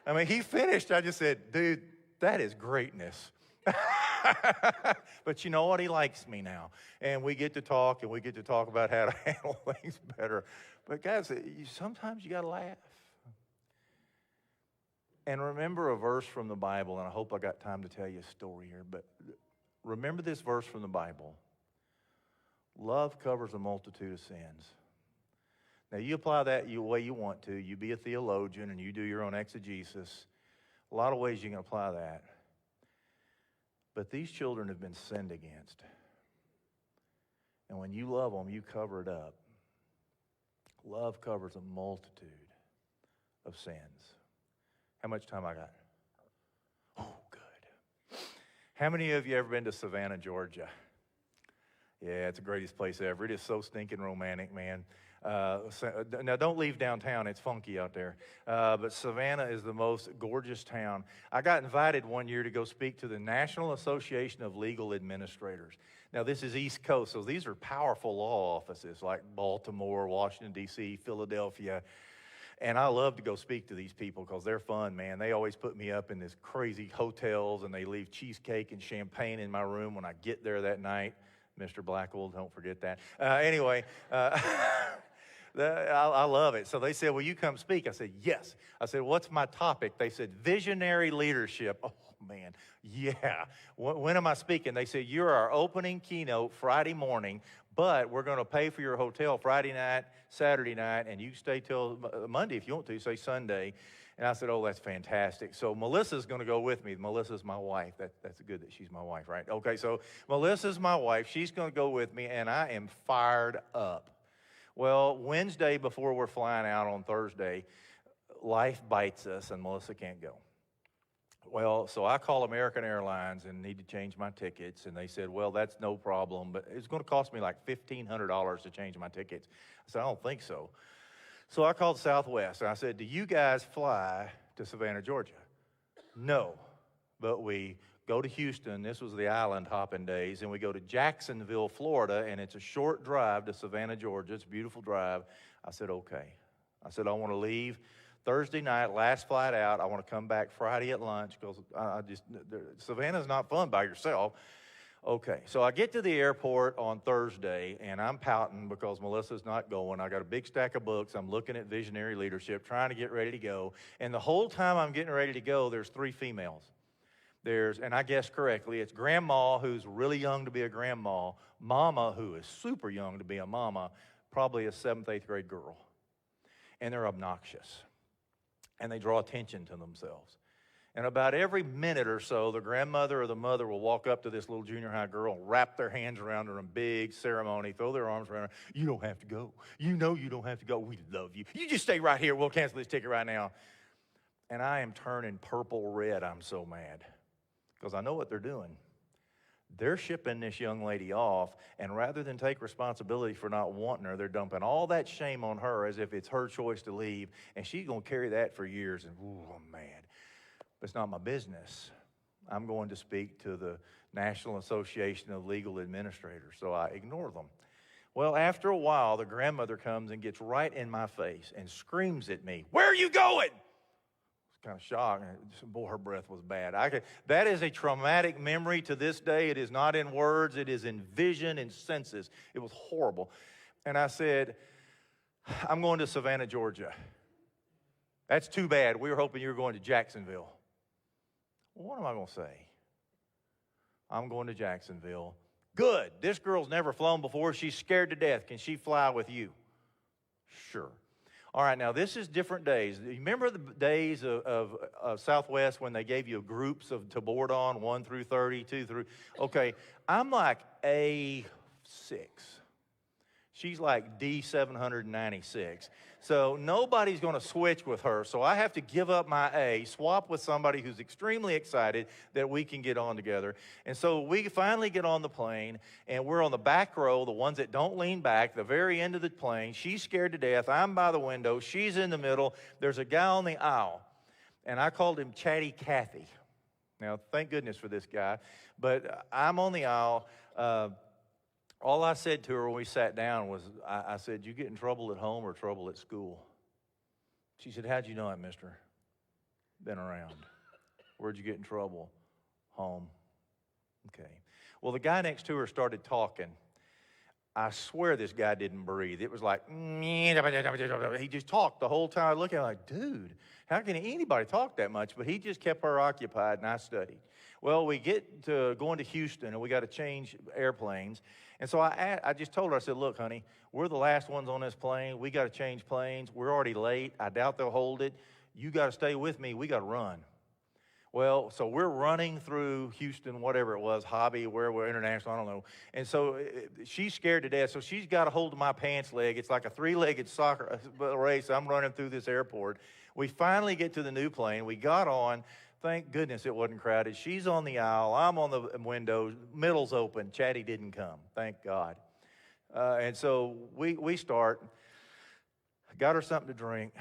I mean, he finished. I just said, dude, that is greatness. But you know what? He likes me now. And we get to talk, and we get to talk about how to handle things better. But guys, sometimes you got to laugh. And remember a verse from the Bible, and I hope I got time to tell you a story here, but remember this verse from the Bible. Love covers a multitude of sins. Now, you apply that the way you want to. You be a theologian, and you do your own exegesis. A lot of ways you can apply that. But these children have been sinned against. And when you love them, you cover it up. Love covers a multitude of sins. How much time I got? Oh, good. How many of you ever been to Savannah, Georgia? Yeah, it's the greatest place ever. It is so stinking romantic, man. Now, don't leave downtown. It's funky out there. But Savannah is the most gorgeous town. I got invited one year to go speak to the National Association of Legal Administrators. Now, this is East Coast, so these are powerful law offices like Baltimore, Washington, D.C., Philadelphia. And I love to go speak to these people because they're fun, man. They always put me up in these crazy hotels, and they leave cheesecake and champagne in my room when I get there that night. Mr. Blackwell, don't forget that. Anyway, I love it. So they said, will you come speak? I said, yes. I said, what's my topic? They said, visionary leadership. Oh, man, yeah. When am I speaking? They said, you're our opening keynote Friday morning, but we're going to pay for your hotel Friday night, Saturday night, and you can stay till Monday if you want to, say Sunday. And I said, oh, that's fantastic. So Melissa's going to go with me. Melissa's my wife. That's good that she's my wife, right? Okay, so Melissa's my wife. She's going to go with me, and I am fired up. Well, Wednesday before we're flying out on Thursday, life bites us, and Melissa can't go. Well, so I call American Airlines and need to change my tickets, and they said, well, that's no problem, but it's going to cost me like $1,500 to change my tickets. I said, I don't think so. So I called Southwest, and I said, do you guys fly to Savannah, Georgia? No, but we go to Houston. This was the island hopping days, and we go to Jacksonville, Florida, and it's a short drive to Savannah, Georgia. It's a beautiful drive. I said, okay. I said, I want to leave Thursday night, last flight out. I want to come back Friday at lunch because Savannah's not fun by yourself. Okay, so I get to the airport on Thursday, and I'm pouting because Melissa's not going. I got a big stack of books. I'm looking at visionary leadership, trying to get ready to go. And the whole time I'm getting ready to go, there's 3 females. And I guessed correctly, it's grandma, who's really young to be a grandma, mama, who is super young to be a mama, probably a 7th, 8th grade girl. And they're obnoxious. And they draw attention to themselves. And about every minute or so, the grandmother or the mother will walk up to this little junior high girl and wrap their hands around her in big ceremony, throw their arms around her. You don't have to go. You know you don't have to go. We love you. You just stay right here. We'll cancel this ticket right now. And I am turning purple red. I'm so mad because I know what they're doing. They're shipping this young lady off, and rather than take responsibility for not wanting her, they're dumping all that shame on her as if it's her choice to leave, and she's going to carry that for years. And, ooh, I'm mad. It's not my business. I'm going to speak to the National Association of Legal Administrators, so I ignore them. Well, after a while, the grandmother comes and gets right in my face and screams at me, where are you going? I was kind of shocked. Boy, her breath was bad. That is a traumatic memory to this day. It is not in words. It is in vision and senses. It was horrible. And I said, I'm going to Savannah, Georgia. That's too bad. We were hoping you were going to Jacksonville. Well, what am I going to say? I'm going to Jacksonville. Good. This girl's never flown before. She's scared to death. Can she fly with you? Sure. All right, now this is different days. You remember the days of Southwest when they gave you groups to board on, 1 through 30, 2 through... Okay, I'm like A6. She's like D796. So nobody's going to switch with her. So I have to give up my A, swap with somebody who's extremely excited that we can get on together. And so we finally get on the plane, and we're on the back row, the ones that don't lean back, the very end of the plane. She's scared to death. I'm by the window. She's in the middle. There's a guy on the aisle. and I called him Chatty Cathy. Now, thank goodness for this guy. But I'm on the aisle. All I said to her when we sat down was, I said, you get in trouble at home or trouble at school? She said, how'd you know that, mister? Been around. Where'd you get in trouble? Home. Okay. Well, the guy next to her started talking. I swear this guy didn't breathe. It was like, he just talked the whole time. I looked at him like, dude, how can anybody talk that much? But he just kept her occupied, and I studied. Well, we get to going to Houston, and we got to change airplanes. And so I just told her, I said, look, honey, we're the last ones on this plane. We got to change planes. We're already late. I doubt they'll hold it. You got to stay with me. We got to run. Well, so we're running through Houston, whatever it was, Hobby, where we're international, I don't know. And so she's scared to death. So she's got a hold of my pants leg. It's like a three-legged soccer race. I'm running through this airport. We finally get to the new plane. We got on. Thank goodness it wasn't crowded. She's on the aisle. I'm on the window. Middle's open. Chatty didn't come. Thank God. And so we start. Got her something to drink,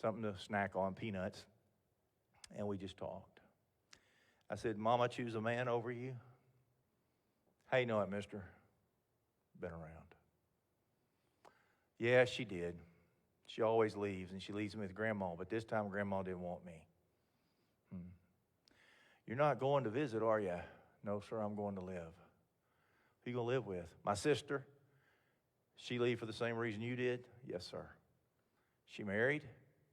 something to snack on, peanuts. And we just talked. I said, Mama, choose a man over you? How you know it, mister? Been around. Yeah, she did. She always leaves, and she leaves me with Grandma, but this time Grandma didn't want me. You're not going to visit, are you? No, sir, I'm going to live. Who you going to live with? My sister. She leave for the same reason you did? Yes, sir. She married?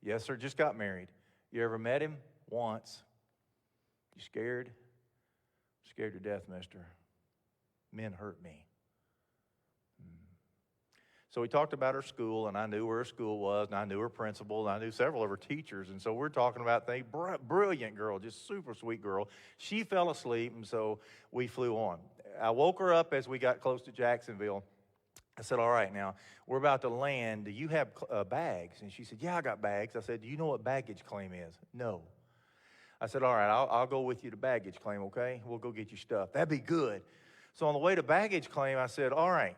Yes, sir, just got married. You ever met him? Once. You scared? Scared to death, mister. Men hurt me. So we talked about her school, and I knew where her school was, and I knew her principal, and I knew several of her teachers. And so we're talking about things. Brilliant girl, just super sweet girl. She fell asleep, and so we flew on. I woke her up as we got close to Jacksonville. I said, all right, now, we're about to land. Do you have bags? And she said, yeah, I got bags. I said, do you know what baggage claim is? No. I said, all right, I'll go with you to baggage claim, okay? We'll go get your stuff. That'd be good. So on the way to baggage claim, I said, all right,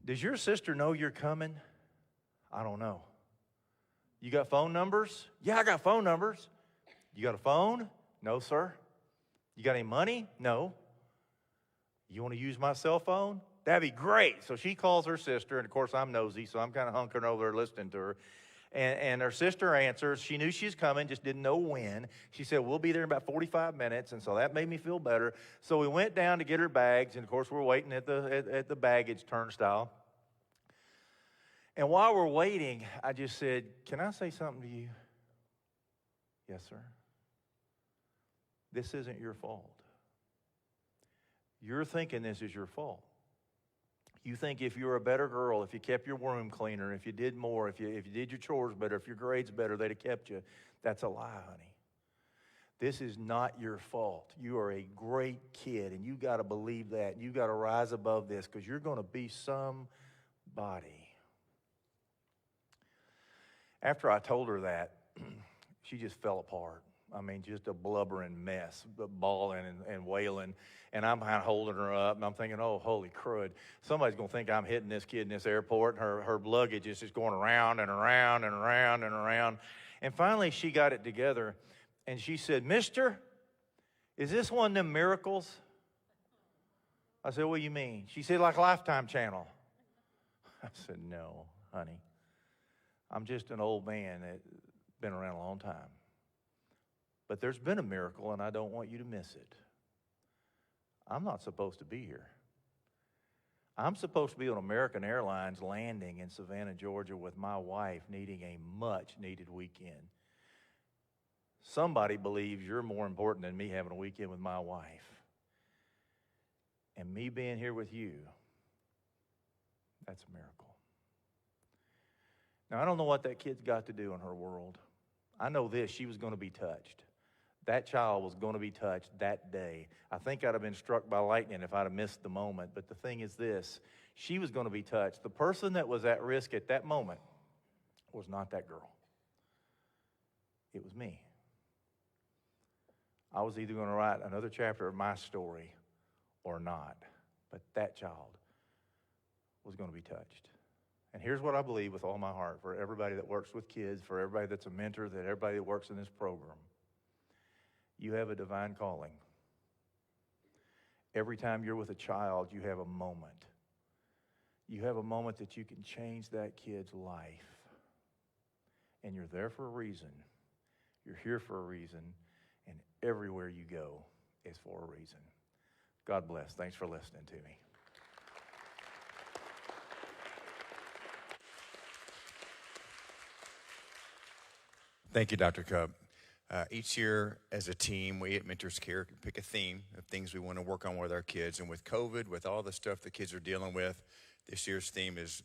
does your sister know you're coming? I don't know. You got phone numbers? Yeah, I got phone numbers. You got a phone? No, sir. You got any money? No. You want to use my cell phone? That'd be great. So she calls her sister, and of course I'm nosy, so I'm kind of hunkering over there listening to her. And her sister answers. She knew she was coming, just didn't know when. She said, we'll be there in about 45 minutes, and so that made me feel better. So we went down to get her bags, and of course we're waiting at the baggage turnstile. And while we're waiting, I just said, can I say something to you? Yes, sir. This isn't your fault. You're thinking this is your fault. You think if you were a better girl, if you kept your room cleaner, if you did more, if you did your chores better, if your grades better, they'd have kept you. That's a lie, honey. This is not your fault. You are a great kid, and you got to believe that. You got to rise above this because you're going to be somebody. After I told her that, she just fell apart. I mean, just a blubbering mess, bawling and wailing. And I'm kind of holding her up, and I'm thinking, oh, holy crud. Somebody's going to think I'm hitting this kid in this airport, and her luggage is just going around and around and around and around. And finally, she got it together, and she said, mister, is this one of them miracles? I said, what do you mean? She said, like Lifetime Channel. I said, no, honey. I'm just an old man that's been around a long time. But there's been a miracle, and I don't want you to miss it. I'm not supposed to be here. I'm supposed to be on American Airlines landing in Savannah, Georgia with my wife needing a much-needed weekend. Somebody believes you're more important than me having a weekend with my wife. And me being here with you, that's a miracle. Now, I don't know what that kid's got to do in her world. I know this, she was going to be touched. That child was going to be touched that day. I think I'd have been struck by lightning if I'd have missed the moment. But the thing is this, she was going to be touched. The person that was at risk at that moment was not that girl. It was me. I was either going to write another chapter of my story or not. But that child was going to be touched. And here's what I believe with all my heart for everybody that works with kids, for everybody that's a mentor, that everybody that works in this program. You have a divine calling. Every time you're with a child, you have a moment. You have a moment that you can change that kid's life. And you're there for a reason. You're here for a reason. And everywhere you go is for a reason. God bless. Thanks for listening to me. Thank you, Dr. Cupp. Each year as a team, we at Mentors Care pick a theme of things we want to work on with our kids. And with COVID, with all the stuff the kids are dealing with, this year's theme is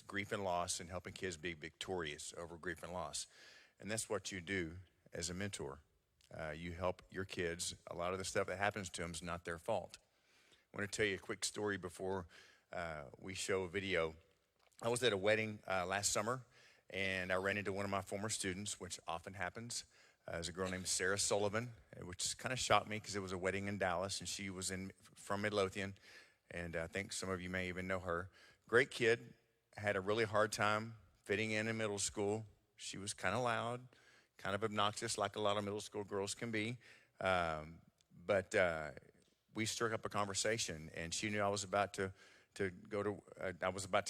grief and loss and helping kids be victorious over grief and loss. And that's what you do as a mentor. You help your kids. A lot of the stuff that happens to them is not their fault. I want to tell you a quick story before we show a video. I was at a wedding last summer, and I ran into one of my former students, which often happens. There's a girl named Sarah Sullivan, which kind of shocked me because it was a wedding in Dallas, and she was from Midlothian, and I think some of you may even know her. Great kid, had a really hard time fitting in middle school. She was kind of loud, kind of obnoxious, like a lot of middle school girls can be, but we struck up a conversation, and she knew I was about to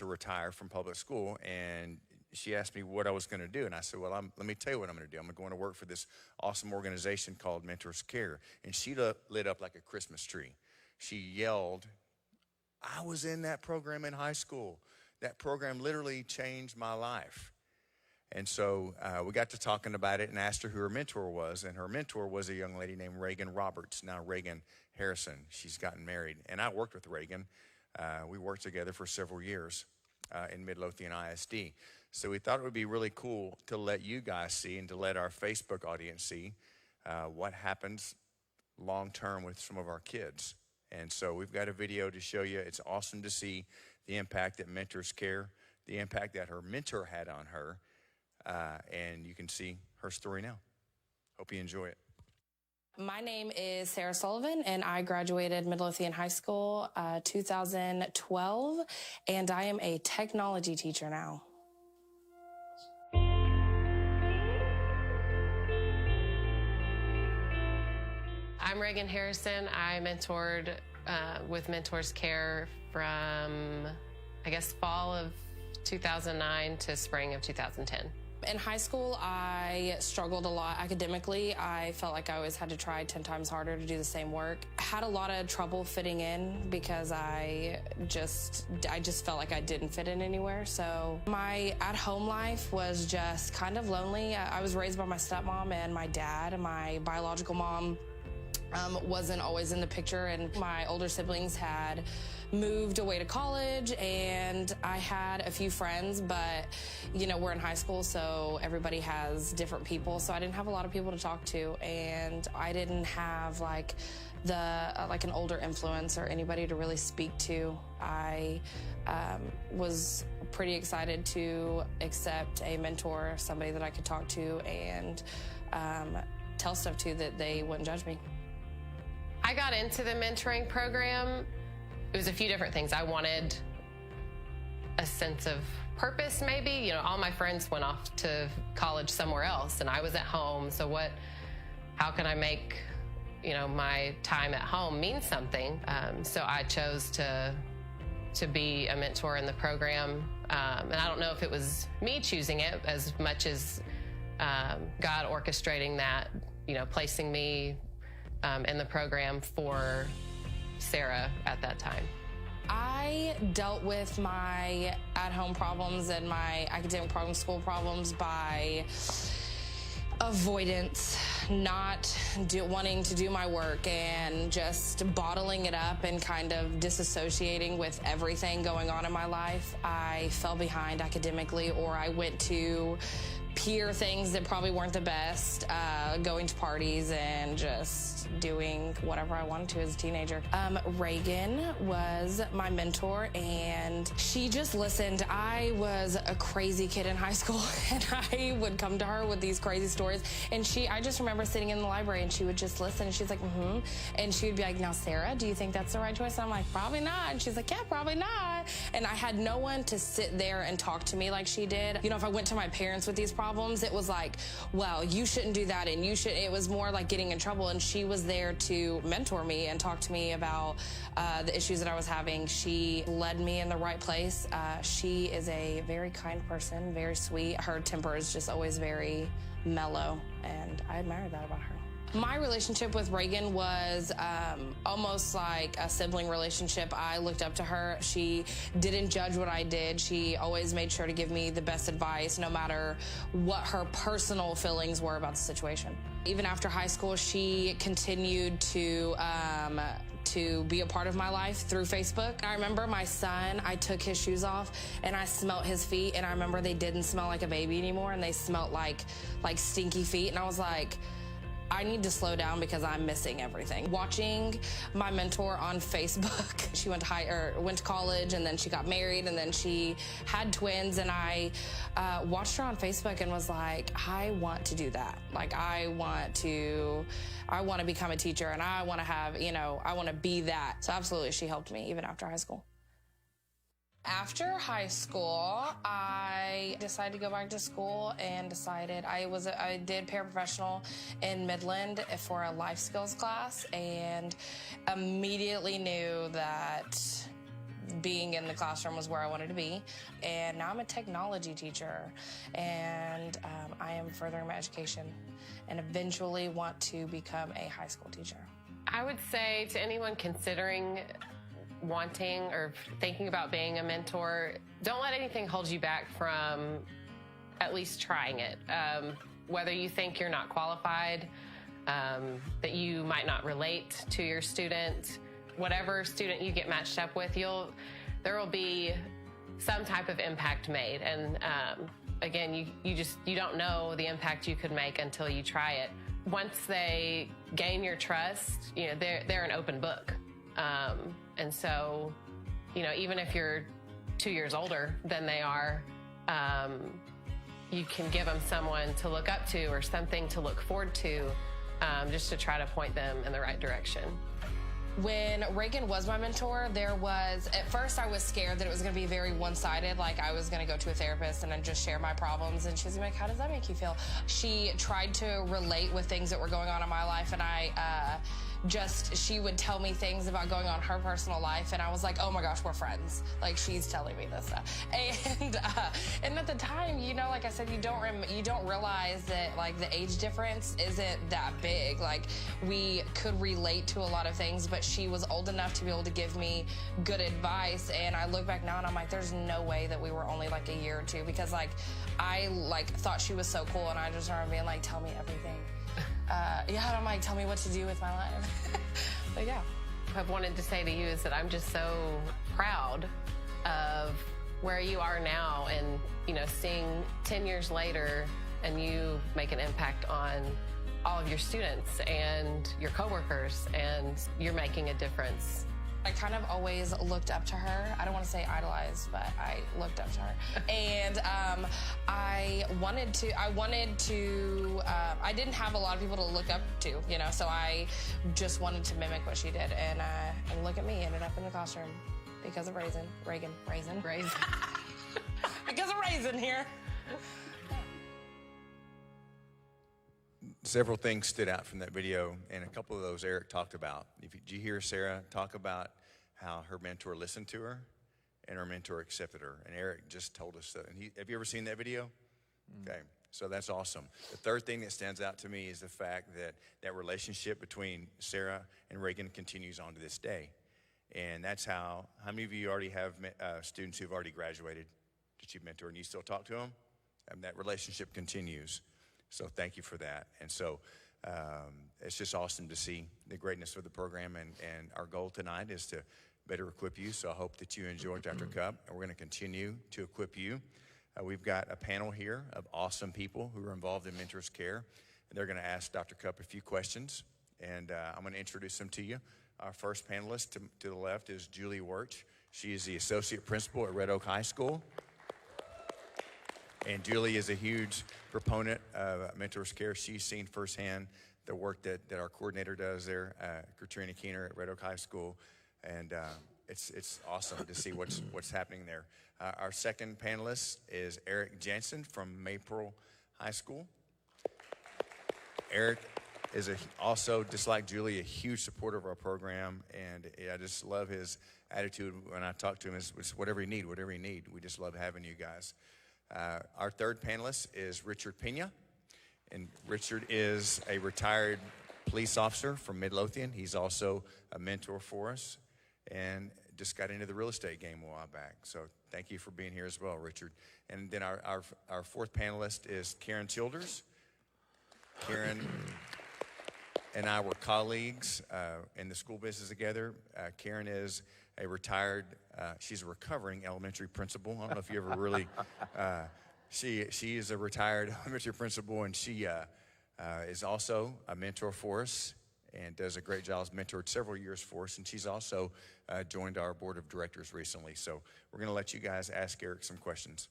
retire from public school, and she asked me what I was going to do, and I said, well, let me tell you what I'm going to do. I'm going to work for this awesome organization called Mentors Care, and she lit up like a Christmas tree. She yelled, I was in that program in high school. That program literally changed my life. And so we got to talking about it and asked her who her mentor was, and her mentor was a young lady named Reagan Roberts, now Reagan Harrison. She's gotten married, and I worked with Reagan. We worked together for several years in Midlothian ISD. So we thought it would be really cool to let you guys see and to let our Facebook audience see what happens long-term with some of our kids. And so we've got a video to show you. It's awesome to see the impact that Mentors Care, the impact that her mentor had on her, and you can see her story now. Hope you enjoy it. My name is Sarah Sullivan, and I graduated Midlothian High School 2012, and I am a technology teacher now. I'm Reagan Harrison. I mentored with Mentors Care from, I guess, fall of 2009 to spring of 2010. In high school, I struggled a lot academically. I felt like I always had to try 10 times harder to do the same work. I had a lot of trouble fitting in because I just felt like I didn't fit in anywhere. So my at-home life was just kind of lonely. I was raised by my stepmom and my dad. My biological mom wasn't always in the picture, and my older siblings had moved away to college, and I had a few friends, but you know, we're in high school, so everybody has different people, so I didn't have a lot of people to talk to, and I didn't have like an older influence or anybody to really speak to. I was pretty excited to accept a mentor, somebody that I could talk to and tell stuff to that they wouldn't judge me. I got into the mentoring program. It was a few different things. I wanted a sense of purpose, maybe. You know, all my friends went off to college somewhere else, and I was at home. So how can I make, you know, my time at home mean something? So I chose to be a mentor in the program. And I don't know if it was me choosing it as much as God orchestrating that, you know, placing me in the program for Sarah at that time. I dealt with my at-home problems and my academic problems, school problems by avoidance, not wanting to do my work and just bottling it up and kind of disassociating with everything going on in my life. I fell behind academically, or I went to hear things that probably weren't the best, going to parties and just doing whatever I wanted to as a teenager. Reagan was my mentor, and she just listened. I was a crazy kid in high school, and I would come to her with these crazy stories, and I just remember sitting in the library, and she would just listen, and she's like, and she would be like, now, Sarah, do you think that's the right choice? And I'm like, probably not. And she's like, yeah, probably not. And I had no one to sit there and talk to me like she did. You know, if I went to my parents with these problems, it was like, well, you shouldn't do that, and you should. It was more like getting in trouble, and she was there to mentor me and talk to me about the issues that I was having. She led me in the right place. She is a very kind person, very sweet. Her temper is just always very mellow, and I admire that about her. My relationship with Reagan was almost like a sibling relationship. I looked up to her. She didn't judge what I did. She always made sure to give me the best advice, no matter what her personal feelings were about the situation. Even after high school, she continued to be a part of my life through Facebook. I remember my son, I took his shoes off and I smelled his feet, and I remember they didn't smell like a baby anymore, and they smelled like stinky feet, and I was like, I need to slow down because I'm missing everything. Watching my mentor on Facebook, she went to college, and then she got married, and then she had twins, and I watched her on Facebook and was like, I want to do that. Like, I want to become a teacher, and I want to have, I want to be that. So absolutely, she helped me even after high school. After high school, I decided to go back to school and decided I did paraprofessional in Midland for a life skills class, and immediately knew that being in the classroom was where I wanted to be. And now I'm a technology teacher, and I am furthering my education and eventually want to become a high school teacher. I would say to anyone considering wanting or thinking about being a mentor, don't let anything hold you back from at least trying it. Whether you think you're not qualified, that you might not relate to your student, whatever student you get matched up with, there will be some type of impact made. And again, you don't know the impact you could make until you try it. Once they gain your trust, they're an open book. And so, even if you're 2 years older than they are, you can give them someone to look up to or something to look forward to, just to try to point them in the right direction. When Reagan was my mentor, at first I was scared that it was going to be very one-sided, like I was going to go to a therapist and then just share my problems, and she was like, how does that make you feel? She tried to relate with things that were going on in my life, and she would tell me things about going on in her personal life, and I was like, oh my gosh, we're friends. Like, she's telling me this stuff. And at the time, like I said, you don't realize that, like, the age difference isn't that big. Like, we could relate to a lot of things, but she was old enough to be able to give me good advice, and I look back now and I'm like, there's no way that we were only like a year or two, because I thought she was so cool, and I just remember being like, tell me everything. And I'm like, tell me what to do with my life. But yeah. What I've wanted to say to you is that I'm just so proud of where you are now, and, seeing 10 years later and you make an impact on all of your students and your coworkers, and you're making a difference. I kind of always looked up to her. I don't want to say idolized, but I looked up to her. And I didn't have a lot of people to look up to, so I just wanted to mimic what she did. And look at me, ended up in the classroom because of Reagan. Because of Raisin here. Several things stood out from that video, and a couple of those Eric talked about. Did you hear Sarah talk about how her mentor listened to her and her mentor accepted her? And Eric just told us that. And have you ever seen that video? Okay, so that's awesome. The third thing that stands out to me is the fact that relationship between Sarah and Reagan continues on to this day. And that's how many of you already have students who've already graduated that you mentor, and you still talk to them? And that relationship continues. So thank you for that. And so it's just awesome to see the greatness of the program. And our goal tonight is to better equip you. So I hope that you enjoyed Dr. Cupp. And we're going to continue to equip you We've got a panel here of awesome people who are involved in Mentors Care, and they're going to ask Dr. Cupp a few questions, and I'm going to introduce them to you. Our first panelist to the left is Julie Wirch. She is the associate principal at Red Oak High School. And Julie is a huge proponent of Mentors Care. She's seen firsthand the work that our coordinator does there, Katrina Keener at Red Oak High School. And it's awesome to see what's happening there. Our second panelist is Eric Jensen from Maple High School. Eric is also, just like Julie, a huge supporter of our program, and I just love his attitude when I talk to him. It's whatever you need, whatever you need. We just love having you guys. Our third panelist is Richard Pena, and Richard is a retired police officer from Midlothian. He's also a mentor for us, and just got into the real estate game a while back. So thank you for being here as well, Richard. And then our fourth panelist is Karen Childers. Karen and I were colleagues in the school business together. Karen is a retired, she's a recovering elementary principal. I don't know if you ever really, she is a retired elementary principal, and she is also a mentor for us and does a great job. Has mentored several years for us, and she's also joined our board of directors recently. So we're going to let you guys ask Eric some questions.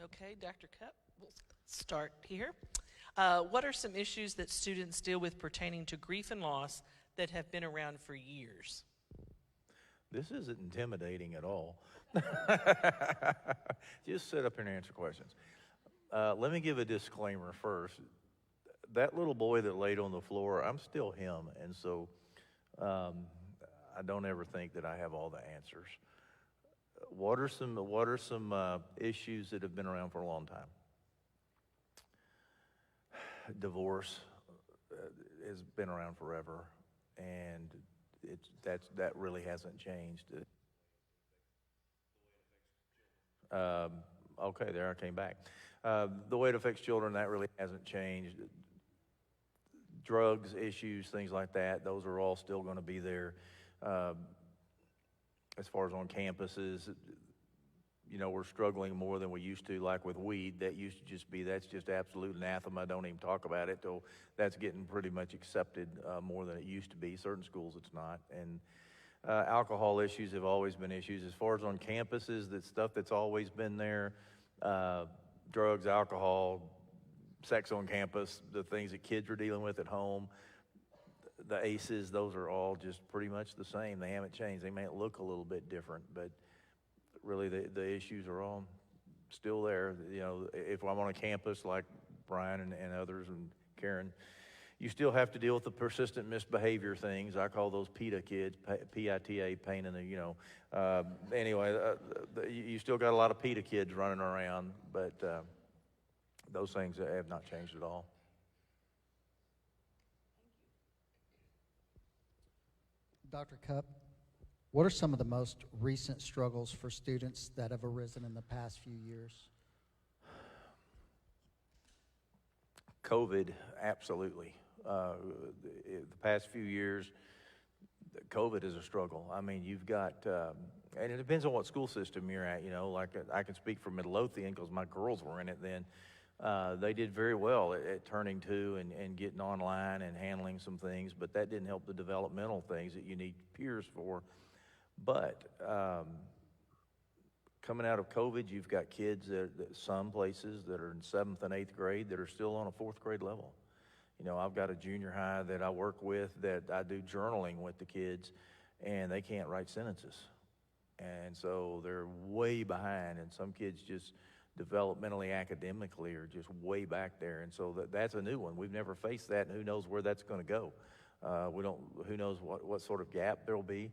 Okay, Dr. Cupp, we'll start here. What are some issues that students deal with pertaining to grief and loss that have been around for years? This isn't intimidating at all. Just sit up here and answer questions. Let me give a disclaimer first. That little boy that laid on the floor, I'm still him, and so I don't ever think that I have all the answers. What are some issues that have been around for a long time? Divorce has been around forever, and that really hasn't changed. Okay, there I came back. The way it affects children, that really hasn't changed. Drugs issues, things like that, those are all still going to be there. As far as on campuses, you know, we're struggling more than we used to, like with weed. That used to just be, that's just absolute anathema. Don't even talk about it till that's getting pretty much accepted more than it used to be. Certain schools it's not. And alcohol issues have always been issues. As far as on campuses, that stuff that's always been there, drugs, alcohol, sex on campus, the things that kids are dealing with at home, the ACEs, those are all just pretty much the same. They haven't changed. They may look a little bit different, but really the issues are all still there. You know, if I'm on a campus like Brian and others and Karen, you still have to deal with the persistent misbehavior things. I call those PITA kids, P-I-T-A, pain in the, you know. Anyway, you still got a lot of PITA kids running around, but those things have not changed at all. Dr. Cupp, what are some of the most recent struggles for students that have arisen in the past few years? COVID, absolutely. The past few years, COVID is a struggle. I mean, you've got, and it depends on what school system you're at, you know, like I can speak for Midlothian because my girls were in it then. They did very well at turning to and getting online and handling some things, but that didn't help the developmental things that you need peers for. But coming out of COVID, you've got kids that some places that are in 7th and 8th grade that are still on a 4th grade level. You know, I've got a junior high that I work with that I do journaling with the kids, and they can't write sentences. And so they're way behind, and some kids just developmentally, academically are just way back there. And so that's a new one. We've never faced that, and who knows where that's going to go. Who knows what sort of gap there'll be.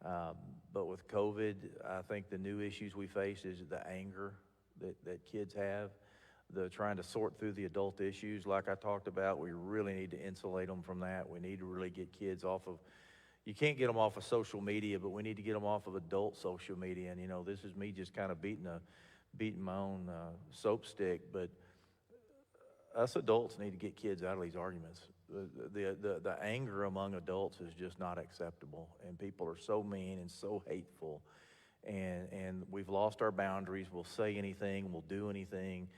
But with COVID, I think the new issues we face is the anger that kids have, the trying to sort through the adult issues like I talked about. We really need to insulate them from that. We need to really get kids off of, you can't get them off of social media, but we need to get them off of adult social media. And, you know, this is me just kind of beating my own soap stick, but us adults need to get kids out of these arguments. The anger among adults is just not acceptable, and people are so mean and so hateful, and we've lost our boundaries. We'll say anything, we'll do anything,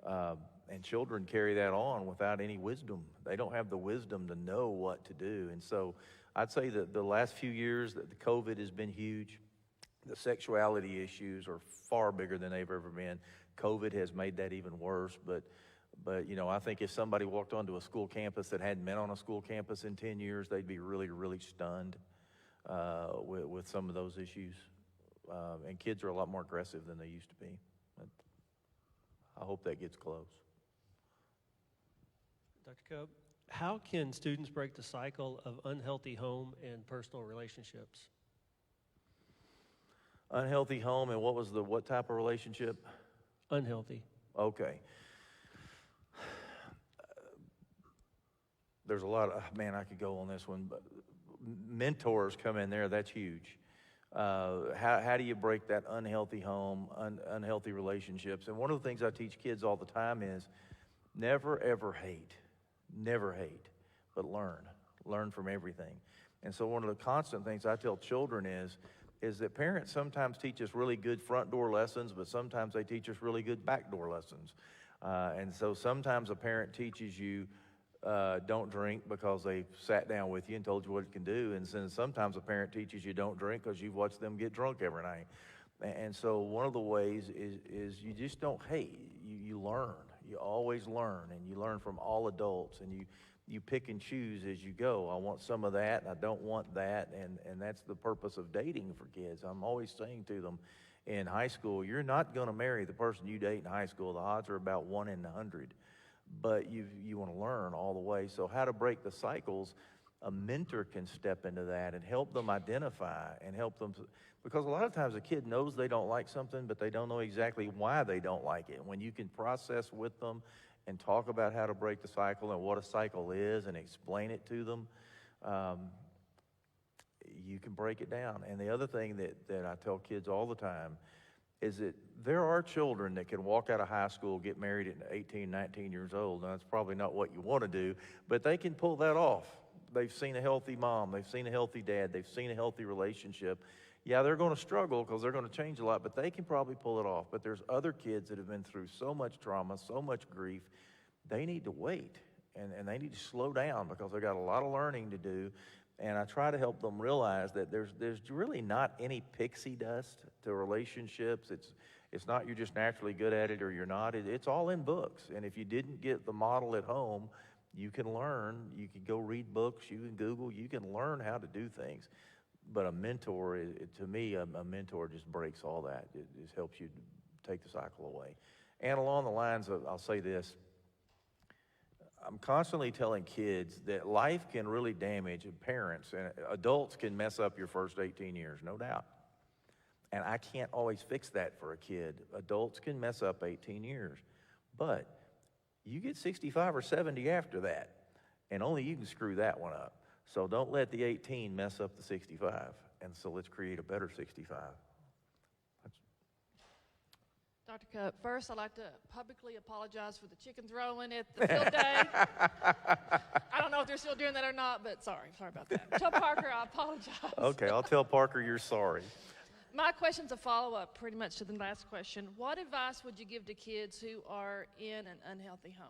and children carry that on without any wisdom. They don't have the wisdom to know what to do. And so I'd say that the last few years that the COVID has been huge. The sexuality issues are far bigger than they've ever been. COVID has made that even worse, but you know, I think if somebody walked onto a school campus that hadn't been on a school campus in 10 years, they'd be really, really stunned with some of those issues. And kids are a lot more aggressive than they used to be. I hope that gets close. Dr. Cupp, how can students break the cycle of unhealthy home and personal relationships? Unhealthy home, and what type of relationship? Unhealthy. Okay. There's a lot of, man, I could go on this one, but mentors come in there, that's huge. How do you break that unhealthy home, unhealthy relationships? And one of the things I teach kids all the time is never, ever hate. Never hate, but learn from everything. And so one of the constant things I tell children is that parents sometimes teach us really good front door lessons, but sometimes they teach us really good back door lessons. And so sometimes a parent teaches you don't drink because they sat down with you and told you what it can do. And sometimes a parent teaches you don't drink because you've watched them get drunk every night. And so one of the ways is you just don't hate. You learn. You always learn, and you learn from all adults, and you pick and choose as you go. I want some of that, and I don't want that, and that's the purpose of dating for kids. I'm always saying to them in high school, you're not going to marry the person you date in high school. The odds are about 1 in 100, but you want to learn all the way. So how to break the cycles, a mentor can step into that and help them identify and help them, because a lot of times a kid knows they don't like something, but they don't know exactly why they don't like it. When you can process with them and talk about how to break the cycle and what a cycle is and explain it to them, you can break it down. And the other thing that I tell kids all the time is that there are children that can walk out of high school, get married at 18, 19 years old. Now, that's probably not what you want to do, but they can pull that off. They've seen a healthy mom, they've seen a healthy dad, they've seen a healthy relationship. Yeah, they're going to struggle because they're going to change a lot, but they can probably pull it off. But there's other kids that have been through so much trauma, so much grief, they need to wait, and they need to slow down because they've got a lot of learning to do. And I try to help them realize that there's really not any pixie dust to relationships. It's not you're just naturally good at it or you're not. It's all in books. And if you didn't get the model at home, you can learn. You can go read books. You can Google. You can learn how to do things. But a mentor, to me, a mentor just breaks all that. It just helps you take the cycle away. And along the lines of, I'll say this, I'm constantly telling kids that life can really damage, and parents and adults can mess up your first 18 years, no doubt. And I can't always fix that for a kid. Adults can mess up 18 years. But you get 65 or 70 after that, and only you can screw that one up. So don't let the 18 mess up the 65. And so let's create a better 65. Dr. Cupp, first I'd like to publicly apologize for the chicken throwing at the field day. I don't know if they're still doing that or not, but sorry about that. Tell Parker I apologize. Okay, I'll tell Parker you're sorry. My question's a follow-up pretty much to the last question. What advice would you give to kids who are in an unhealthy home?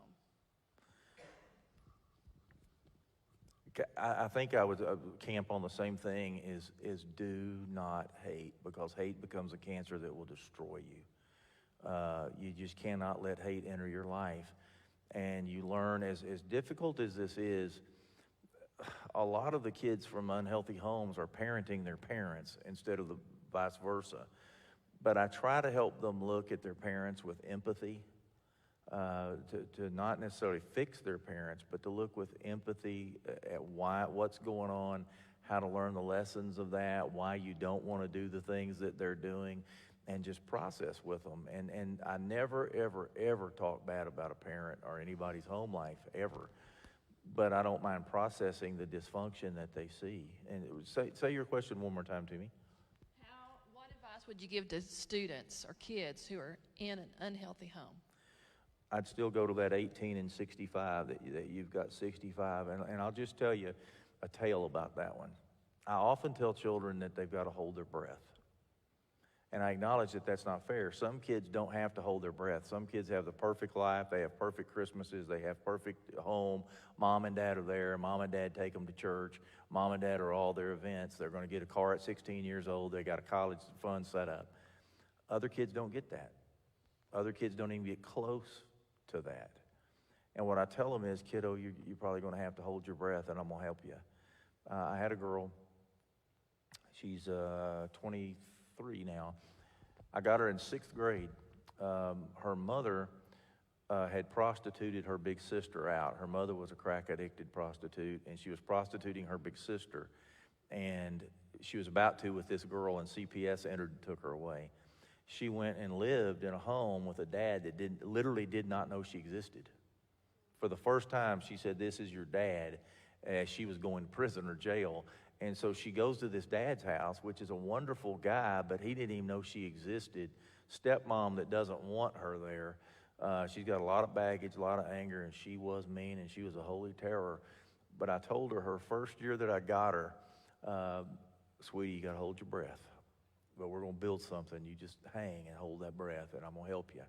I think I would camp on the same thing, is do not hate, because hate becomes a cancer that will destroy you. You just cannot let hate enter your life. And you learn, as difficult as this is, a lot of the kids from unhealthy homes are parenting their parents instead of the vice versa. But I try to help them look at their parents with empathy, to not necessarily fix their parents, but to look with empathy at what's going on, how to learn the lessons of that, why you don't want to do the things that they're doing, and just process with them. And I never, ever, ever talk bad about a parent or anybody's home life, ever. But I don't mind processing the dysfunction that they see. And say your question one more time to me. What advice would you give to students or kids who are in an unhealthy home? I'd still go to that 18 and 65, that you've got 65. And I'll just tell you a tale about that one. I often tell children that they've got to hold their breath. And I acknowledge that that's not fair. Some kids don't have to hold their breath. Some kids have the perfect life. They have perfect Christmases. They have perfect home. Mom and dad are there. Mom and dad take them to church. Mom and dad are all their events. They're going to get a car at 16 years old. They got a college fund set up. Other kids don't get that. Other kids don't even get close to that. And what I tell them is, kiddo, you're probably going to have to hold your breath, and I'm going to help you. I had a girl. She's 23 now. I got her in 6th grade. Her mother had prostituted her big sister out. Her mother was a crack-addicted prostitute, and she was prostituting her big sister. And she was about to with this girl, and CPS entered and took her away. She went and lived in a home with a dad that literally did not know she existed. For the first time, she said, "This is your dad," as she was going to prison or jail. And so she goes to this dad's house, which is a wonderful guy, but he didn't even know she existed. Stepmom that doesn't want her there. She's got a lot of baggage, a lot of anger, and she was mean, and she was a holy terror. But I told her first year that I got her, sweetie, you got to hold your breath. But we're going to build something. You just hang and hold that breath, and I'm going to help you.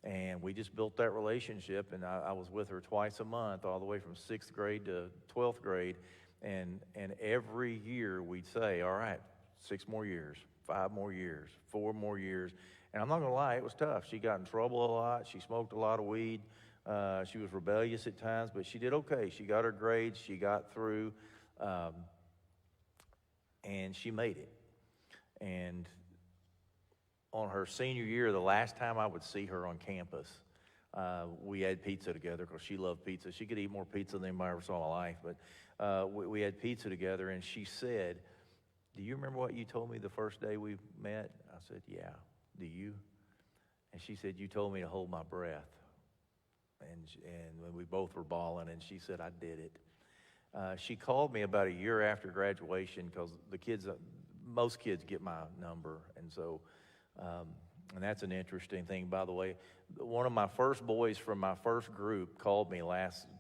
And we just built that relationship, and I was with her twice a month, all the way from 6th grade to 12th grade. And every year we'd say, all right, 6 more years, 5 more years, 4 more years. And I'm not going to lie, it was tough. She got in trouble a lot. She smoked a lot of weed. She was rebellious at times, but she did okay. She got her grades. She got through, and she made it. And on her senior year, the last time I would see her on campus, we had pizza together because she loved pizza. She could eat more pizza than anybody ever saw in my life. But we had pizza together, and she said, "Do you remember what you told me the first day we met?" I said, "Yeah." "Do you?" And she said, "You told me to hold my breath." And we both were bawling, and she said, "I did it." She called me about a year after graduation because most kids get my number, and so, and that's an interesting thing. By the way, one of my first boys from my first group called me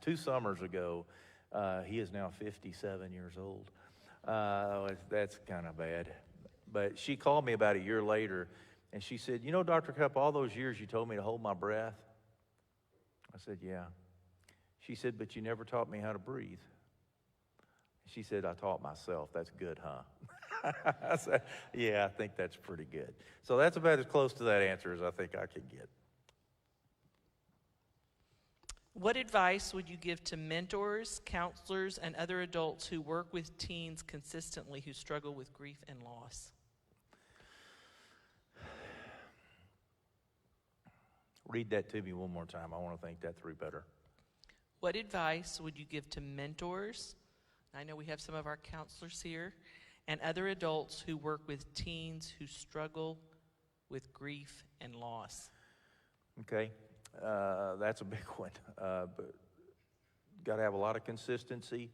2 summers ago. He is now 57 years old. That's kind of bad. But she called me about a year later, and she said, "You know, Dr. Cupp, all those years you told me to hold my breath?" I said, "Yeah." She said, "But you never taught me how to breathe." She said, "I taught myself." That's good, huh? I said, "Yeah, I think that's pretty good." So that's about as close to that answer as I think I could get. What advice would you give to mentors, counselors, and other adults who work with teens consistently who struggle with grief and loss? Read that to me one more time. I want to think that through better. What advice would you give to mentors? I know we have some of our counselors here, and other adults who work with teens who struggle with grief and loss. Okay, that's a big one. But got to have a lot of consistency.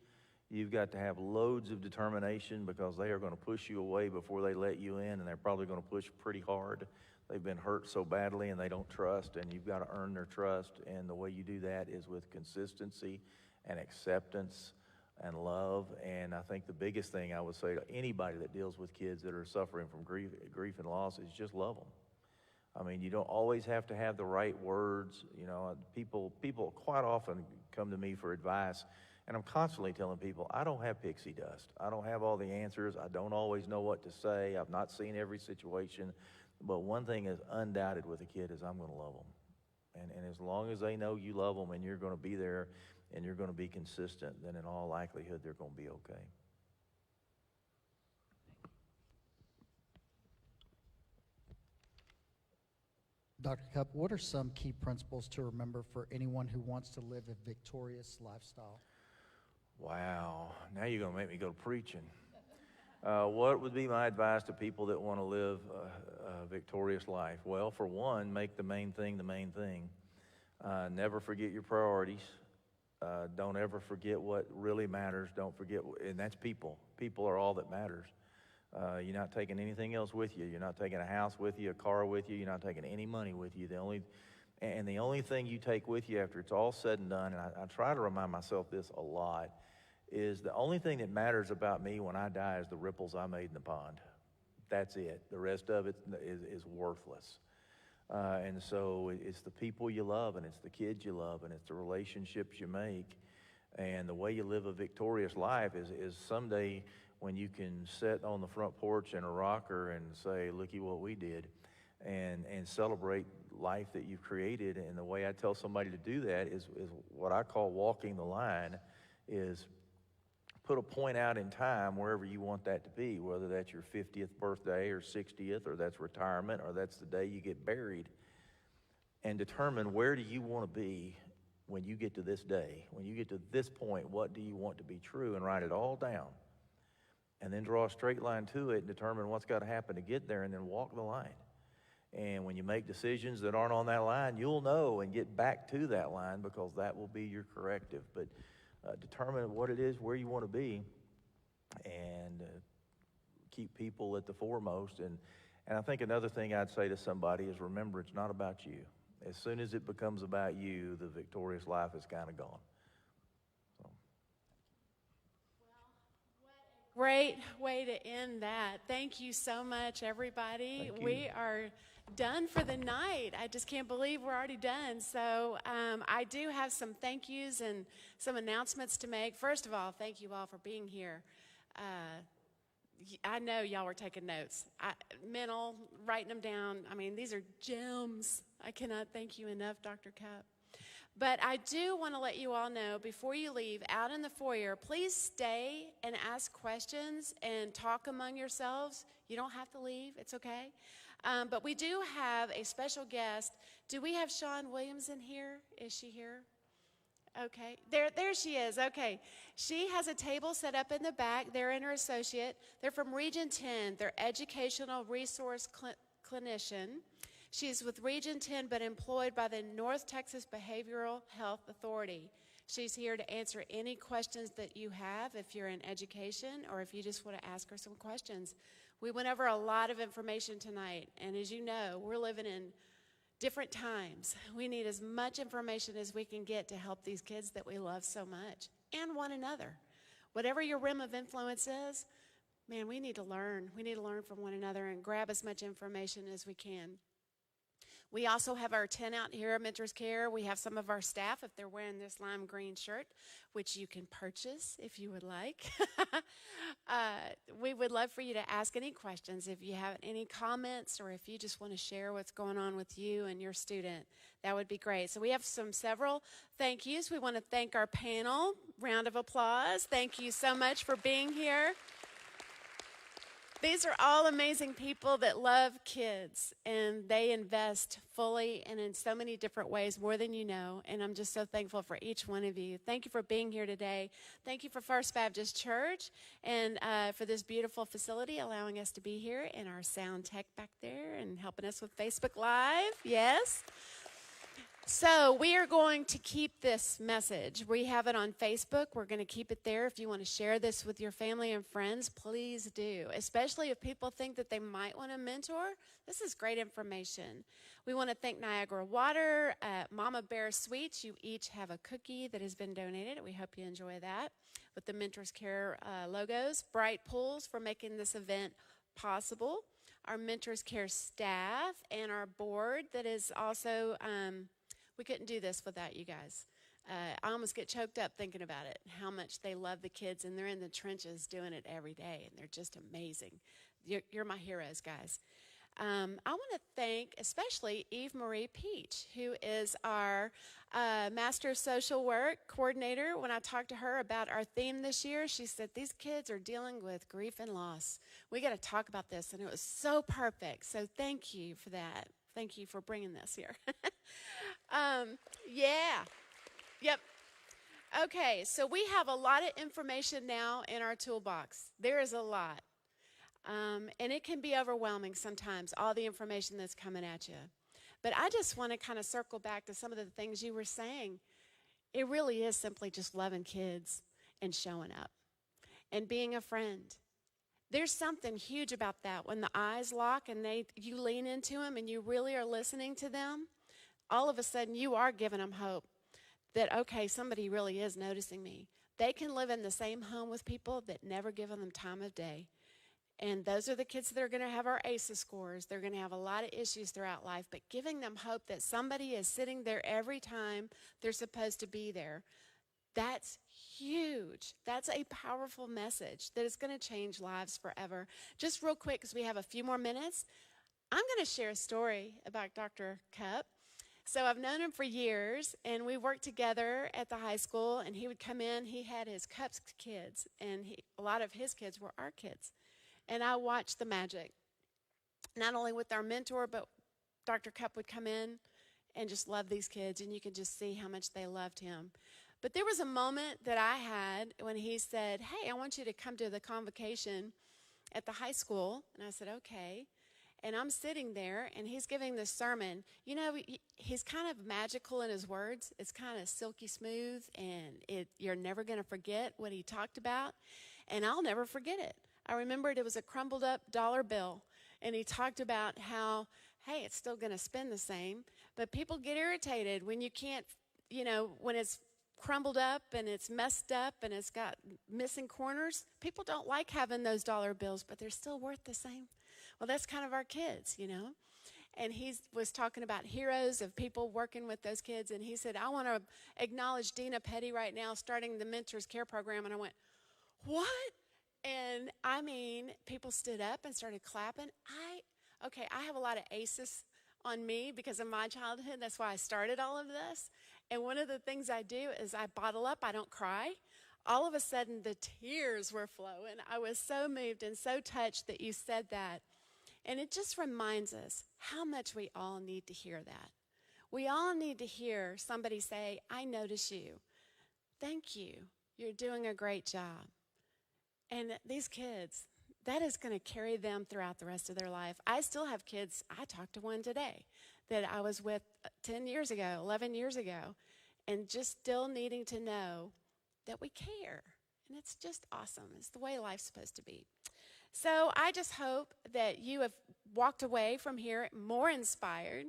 You've got to have loads of determination because they are going to push you away before they let you in, and they're probably going to push pretty hard. They've been hurt so badly and they don't trust, and you've got to earn their trust. And the way you do that is with consistency and acceptance and love. And I think the biggest thing I would say to anybody that deals with kids that are suffering from grief and loss is just love them. I mean, you don't always have to have the right words. You know, people quite often come to me for advice, and I'm constantly telling people, I don't have pixie dust. I don't have all the answers. I don't always know what to say. I've not seen every situation. But one thing is undoubted with a kid is I'm going to love them. And as long as they know you love them and you're going to be there and you're going to be consistent, then in all likelihood they're going to be okay. Dr. Cupp, what are some key principles to remember for anyone who wants to live a victorious lifestyle? Wow, now you're going to make me go preaching. What would be my advice to people that want to live a victorious life? Well, for one, make the main thing the main thing. Never forget your priorities. Don't ever forget what really matters. Don't forget, and that's people. People are all that matters. You're not taking anything else with you. You're not taking a house with you, a car with you. You're not taking any money with you. The only thing you take with you after it's all said and done, and I try to remind myself this a lot, is the only thing that matters about me when I die is the ripples I made in the pond. That's it. The rest of it is worthless. And so it's the people you love, and it's the kids you love, and it's the relationships you make. And the way you live a victorious life is someday when you can sit on the front porch in a rocker and say, looky what we did, and celebrate life that you've created. And the way I tell somebody to do that is what I call walking the line, is put a point out in time wherever you want that to be, whether that's your 50th birthday or 60th, or that's retirement, or that's the day you get buried, and determine where do you want to be when you get to this day. When you get to this point, what do you want to be true, and write it all down. And then draw a straight line to it and determine what's got to happen to get there, and then walk the line. And when you make decisions that aren't on that line, you'll know and get back to that line, because that will be your corrective. But determine what it is, where you want to be, and keep people at the foremost. And I think another thing I'd say to somebody is, remember, it's not about you. As soon as it becomes about you, the victorious life is kind of gone. So. Great way to end that. Thank you so much, everybody. Thank you. We are done for the night. I just can't believe we're already done. So I do have some thank yous and some announcements to make. First of all, thank you all for being here. I know y'all were taking notes. Mental, writing them down. I mean, these are gems. I cannot thank you enough, Dr. Cupp. But I do want to let you all know, before you leave, out in the foyer, please stay and ask questions and talk among yourselves. You don't have to leave. It's okay. But we do have a special guest. Do we have Sean Williams in here? Is she here? Okay. There she is. Okay. She has a table set up in the back. They're and her associate. They're from Region 10. They're educational resource clinician. She's with Region 10, but employed by the North Texas Behavioral Health Authority. She's here to answer any questions that you have if you're in education, or if you just want to ask her some questions. We went over a lot of information tonight, and as you know, we're living in different times. We need as much information as we can get to help these kids that we love so much, and one another. Whatever your rim of influence is, man, we need to learn. We need to learn from one another and grab as much information as we can. We also have our tent out here at Mentors Care. We have some of our staff, if they're wearing this lime green shirt, which you can purchase if you would like. We would love for you to ask any questions. If you have any comments, or if you just want to share what's going on with you and your student, that would be great. So we have several thank yous. We want to thank our panel. Round of applause. Thank you so much for being here. These are all amazing people that love kids, and they invest fully and in so many different ways, more than you know, and I'm just so thankful for each one of you. Thank you for being here today. Thank you for First Baptist Church, and for this beautiful facility, allowing us to be here, and our sound tech back there, and helping us with Facebook Live. Yes. So we are going to keep this message. We have it on Facebook. We're going to keep it there. If you want to share this with your family and friends, please do, especially if people think that they might want to mentor. This is great information. We want to thank Niagara Water, Mama Bear Sweets. You each have a cookie that has been donated. We hope you enjoy that, with the Mentors Care logos. Bright Pools for making this event possible. Our Mentors Care staff and our board that is also... we couldn't do this without you guys. I almost get choked up thinking about it, how much they love the kids, and they're in the trenches doing it every day, and they're just amazing. You're my heroes, guys. I want to thank especially Eve Marie Peach, who is our Master of Social Work coordinator. When I talked to her about our theme this year, she said, these kids are dealing with grief and loss. We got to talk about this, and it was so perfect. So thank you for that. Thank you for bringing this here. Yeah. Yep. Okay, so we have a lot of information now in our toolbox. There is a lot. And it can be overwhelming sometimes, all the information that's coming at you. But I just want to kind of circle back to some of the things you were saying. It really is simply just loving kids and showing up and being a friend. There's something huge about that. When the eyes lock and you lean into them and you really are listening to them, all of a sudden you are giving them hope that, okay, somebody really is noticing me. They can live in the same home with people that never give them time of day. And those are the kids that are going to have our ACEs scores. They're going to have a lot of issues throughout life, but giving them hope that somebody is sitting there every time they're supposed to be there, that's huge. That's a powerful message that is going to change lives forever. Just real quick, because we have a few more minutes, I'm going to share a story about Dr. Cupp. So I've known him for years, and we worked together at the high school, and he would come in. He had his Cupp's kids, and a lot of his kids were our kids. And I watched the magic, not only with our mentor, but Dr. Cupp would come in and just love these kids, and you could just see how much they loved him. But there was a moment that I had when he said, hey, I want you to come to the convocation at the high school. And I said, okay. And I'm sitting there, and he's giving this sermon. You know, he's kind of magical in his words. It's kind of silky smooth, and you're never going to forget what he talked about. And I'll never forget it. I remembered it was a crumbled up dollar bill, and he talked about how, hey, it's still going to spin the same, but people get irritated when you can't, when it's crumbled up and it's messed up and it's got missing corners. People don't like having those dollar bills, but they're still worth the same. Well, that's kind of our kids, And he was talking about heroes of people working with those kids, and he said, I want to acknowledge Dina Petty right now starting the Mentors Care Program, and I went, what? And I mean, people stood up and started clapping. I have a lot of ACEs on me because of my childhood. That's why I started all of this. And one of the things I do is I bottle up. I don't cry. All of a sudden, the tears were flowing. I was so moved and so touched that you said that. And it just reminds us how much we all need to hear that. We all need to hear somebody say, I notice you. Thank you. You're doing a great job. And these kids, that is going to carry them throughout the rest of their life. I still have kids. I talked to one today that I was with 10 years ago, 11 years ago, and just still needing to know that we care. And it's just awesome. It's the way life's supposed to be. So I just hope that you have walked away from here more inspired,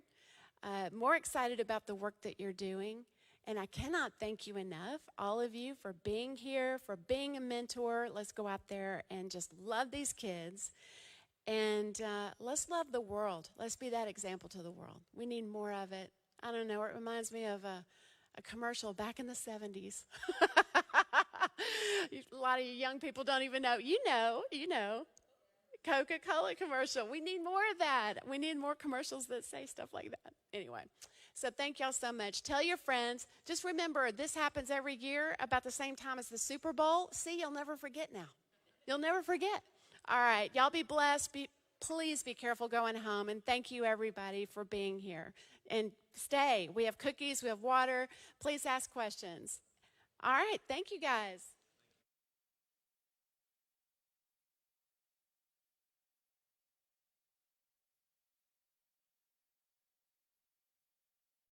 more excited about the work that you're doing. And I cannot thank you enough, all of you, for being here, for being a mentor. Let's go out there and just love these kids. And let's love the world. Let's be that example to the world. We need more of it. I don't know. It reminds me of a commercial back in the 70s. A lot of you young people don't even know. You know. Coca-Cola commercial. We need more of that. We need more commercials that say stuff like that. Anyway, so thank y'all so much. Tell your friends. Just remember, this happens every year about the same time as the Super Bowl. See, you'll never forget now. You'll never forget. All right, y'all be blessed. Please be careful going home. And thank you, everybody, for being here. And stay. We have cookies. We have water. Please ask questions. All right, thank you, guys.